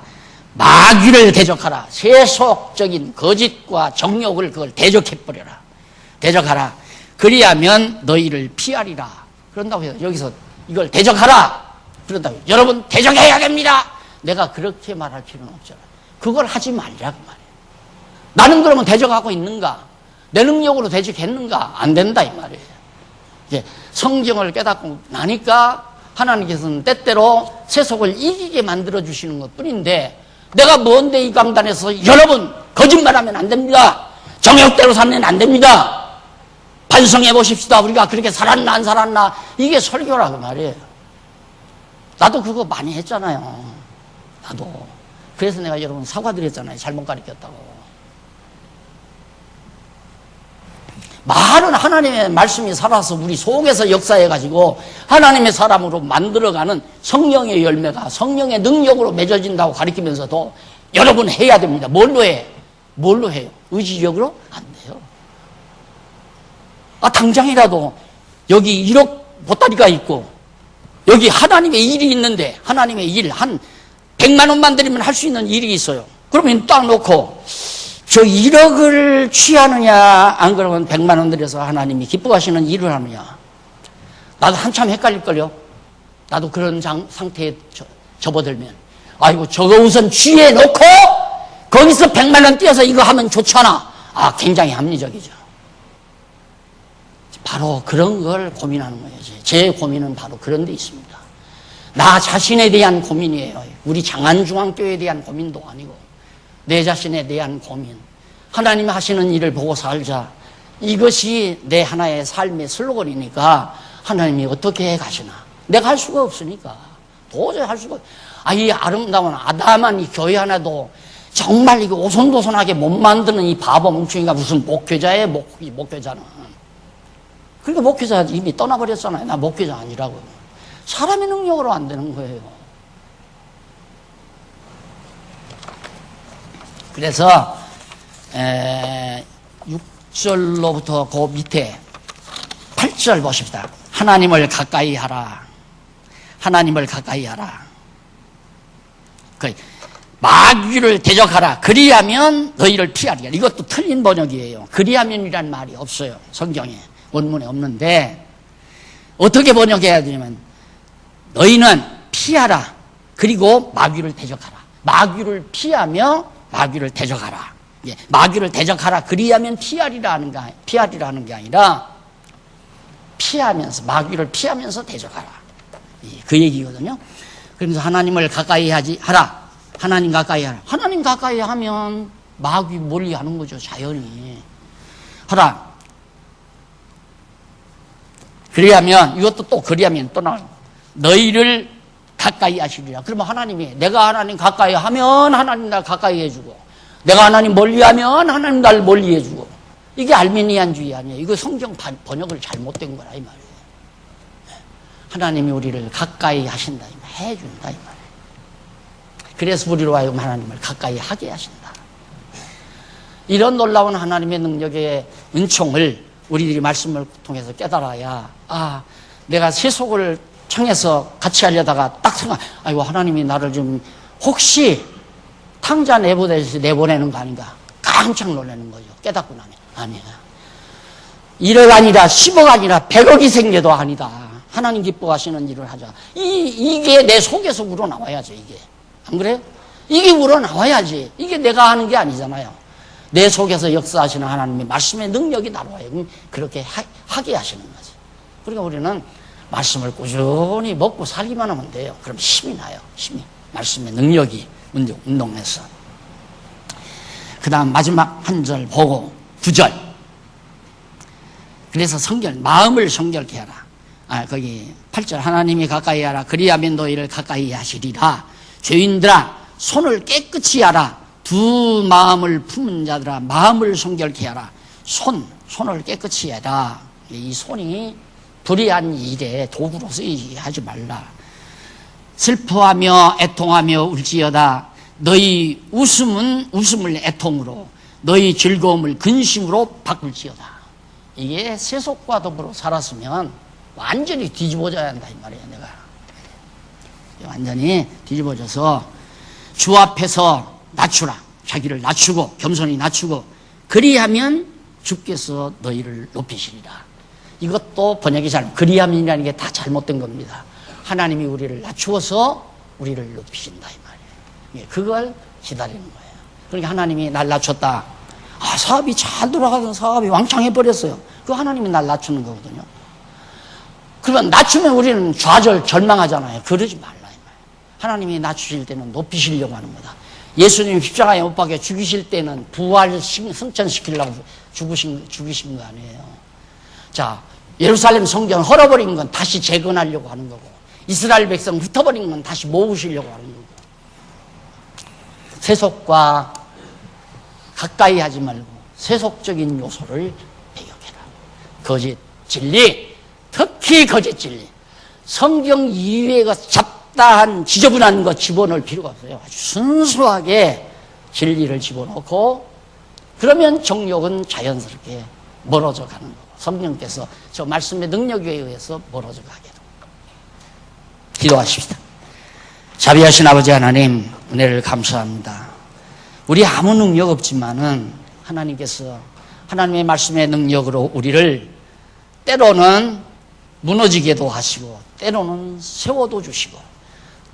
마귀를 대적하라. 세속적인 거짓과 정욕을 그걸 대적해버려라. 대적하라. 그리하면 너희를 피하리라. 그런다고 해서 여기서 이걸 대적하라. 그런다고 여러분 대적해야 됩니다. 내가 그렇게 말할 필요는 없잖아. 그걸 하지 말자고 말이에요. 나는 그러면 대적하고 있는가? 내 능력으로 대적했는가? 안 된다 이 말이에요. 이제 성경을 깨닫고 나니까 하나님께서는 때때로 세속을 이기게 만들어 주시는 것 뿐인데, 내가 뭔데 이 강단에서 여러분 거짓말하면 안 됩니다. 정욕대로 살면 안 됩니다. 반성해 보십시다. 우리가 그렇게 살았나 안 살았나. 이게 설교라고 말이에요. 나도 그거 많이 했잖아요. 나도. 그래서 내가 여러분 사과드렸잖아요. 잘못 가르쳤다고. 많은 하나님의 말씀이 살아서 우리 속에서 역사해가지고 하나님의 사람으로 만들어가는 성령의 열매가 성령의 능력으로 맺어진다고 가르치면서도 여러분 해야 됩니다. 뭘로 해? 뭘로 해요? 의지적으로? 안 돼요. 당장이라도 여기 1억 보따리가 있고 여기 하나님의 일이 있는데, 하나님의 일 한 100만 원만 드리면 할 수 있는 일이 있어요. 그러면 딱 놓고 저 1억을 취하느냐, 안 그러면 100만 원 들여서 하나님이 기뻐하시는 일을 하느냐. 나도 한참 헷갈릴걸요. 나도 그런 상태에 접어들면, 아이고 저거 우선 취해놓고 거기서 100만 원 띄어서 이거 하면 좋잖아. 굉장히 합리적이죠. 바로 그런 걸 고민하는 거예요. 제 고민은 바로 그런 데 있습니다. 나 자신에 대한 고민이에요. 우리 장안중앙교회에 대한 고민도 아니고 내 자신에 대한 고민. 하나님이 하시는 일을 보고 살자. 이것이 내 하나의 삶의 슬로건이니까 하나님이 어떻게 가시나. 내가 할 수가 없으니까. 도저히 할 수가 없어. 이 아름다운 아담한 이 교회 하나도 정말 이거 오손도손하게 못 만드는 이 바보 멍충이가 무슨 목회자예요, 목회자는. 그러니까 목회자 이미 떠나버렸잖아요. 나 목회자 아니라고. 사람의 능력으로 안 되는 거예요. 그래서 6절로부터 그 밑에 8절 보십시다. 하나님을 가까이 하라. 하나님을 가까이 하라. 마귀를 대적하라. 그리하면 너희를 피하리라. 이것도 틀린 번역이에요. 그리하면이란 말이 없어요. 성경에. 원문에 없는데 어떻게 번역해야 되냐면 너희는 피하라. 그리고 마귀를 대적하라. 마귀를 피하며 마귀를 대적하라. 마귀를 대적하라. 그리하면 피하리라는 게 아니라 피하면서, 마귀를 피하면서 대적하라. 그 얘기거든요. 그러면서 하나님을 가까이 하라. 하나님 가까이 하라. 하나님 가까이 하면 마귀 멀리 하는 거죠. 자연히. 하라. 그리하면, 이것도 또 그리하면 또 나와요. 너희를 가까이 하시리라. 그러면 하나님이, 내가 하나님 가까이 하면 하나님 날 가까이 해주고, 내가 하나님 멀리 하면 하나님 날 멀리 해주고. 이게 알미니안주의 아니에요. 이거 성경 번역을 잘못된 거라 이 말이에요. 하나님이 우리를 가까이 하신다, 해준다 이 말이에요. 그래서 우리로 하여금 하나님을 가까이 하게 하신다. 이런 놀라운 하나님의 능력의 은총을 우리들이 말씀을 통해서 깨달아야, 내가 세속을 청해서 같이 하려다가 딱 생각, 아이고 하나님이 나를 좀 혹시 탕자 내보내는 거 아닌가 깜짝 놀라는 거죠. 깨닫고 나면 아니야. 1억 아니라 10억 아니라 100억이 생겨도 아니다. 하나님 기뻐하시는 일을 하자. 이게 내 속에서 우러나와야지. 이게 안 그래요? 이게 우러나와야지. 이게 내가 하는 게 아니잖아요. 내 속에서 역사하시는 하나님의 말씀의 능력이 나와요. 그렇게 하게 하시는 거지. 그러니까 우리는 말씀을 꾸준히 먹고 살기만 하면 돼요. 그럼 힘이 나요. 힘이. 말씀의 능력이 운동해서. 그 다음 마지막 한 절 보고 9절. 그래서 마음을 성결케 하라. 거기 8절. 하나님이 가까이 하라. 그리하면 너희를 가까이 하시리라. 죄인들아 손을 깨끗이 하라. 두 마음을 품은 자들아 마음을 성결케 하라. 손을 깨끗이 해라. 이 손이 불의한 일에 도구로 쓰이지 하지 말라. 슬퍼하며 애통하며 울지어다. 너희 웃음을 애통으로, 너희 즐거움을 근심으로 바꿀지어다. 이게 세속과 더불어 살았으면 완전히 뒤집어져야 한다 이 말이야. 내가 완전히 뒤집어져서 주 앞에서 낮추라. 자기를 낮추고 겸손히 낮추고 그리하면 주께서 너희를 높이시리라. 이것도 번역이 그리함이라는 게 다 잘못된 겁니다. 하나님이 우리를 낮추어서 우리를 높이신다 이 말이에요. 그걸 기다리는 거예요. 그러니까 하나님이 날 낮췄다. 사업이 잘 돌아가던 사업이 왕창해 버렸어요. 그 하나님이 날 낮추는 거거든요. 그러면 낮추면 우리는 좌절, 절망하잖아요. 그러지 말라 이 말이에요. 하나님이 낮추실 때는 높이시려고 하는 거다. 예수님 십자가에 못 박혀 죽이실 때는 부활 승천시키려고 죽이신 거 아니에요. 자, 예루살렘 성전 헐어버린 건 다시 재건하려고 하는 거고, 이스라엘 백성 흩어버린 건 다시 모으시려고 하는 거고, 세속과 가까이 하지 말고 세속적인 요소를 배격해라. 거짓 진리, 특히 거짓 진리. 성경 이외의 것, 잡다한 지저분한 것 집어넣을 필요가 없어요. 아주 순수하게 진리를 집어넣고, 그러면 정욕은 자연스럽게 멀어져 가는 거고, 성령께서 저 말씀의 능력에 의해서 멀어져 가게 됩니다. 기도하십시다. 자비하신 아버지 하나님, 은혜를 감사합니다. 우리 아무 능력 없지만은 하나님께서 하나님의 말씀의 능력으로 우리를 때로는 무너지게도 하시고, 때로는 세워도 주시고,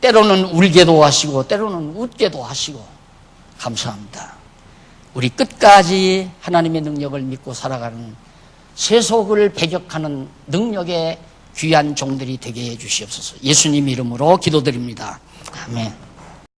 때로는 울게도 하시고, 때로는 웃게도 하시고, 감사합니다. 우리 끝까지 하나님의 능력을 믿고 살아가는, 세속을 배격하는 능력의 귀한 종들이 되게 해 주시옵소서. 예수님 이름으로 기도드립니다. 아멘.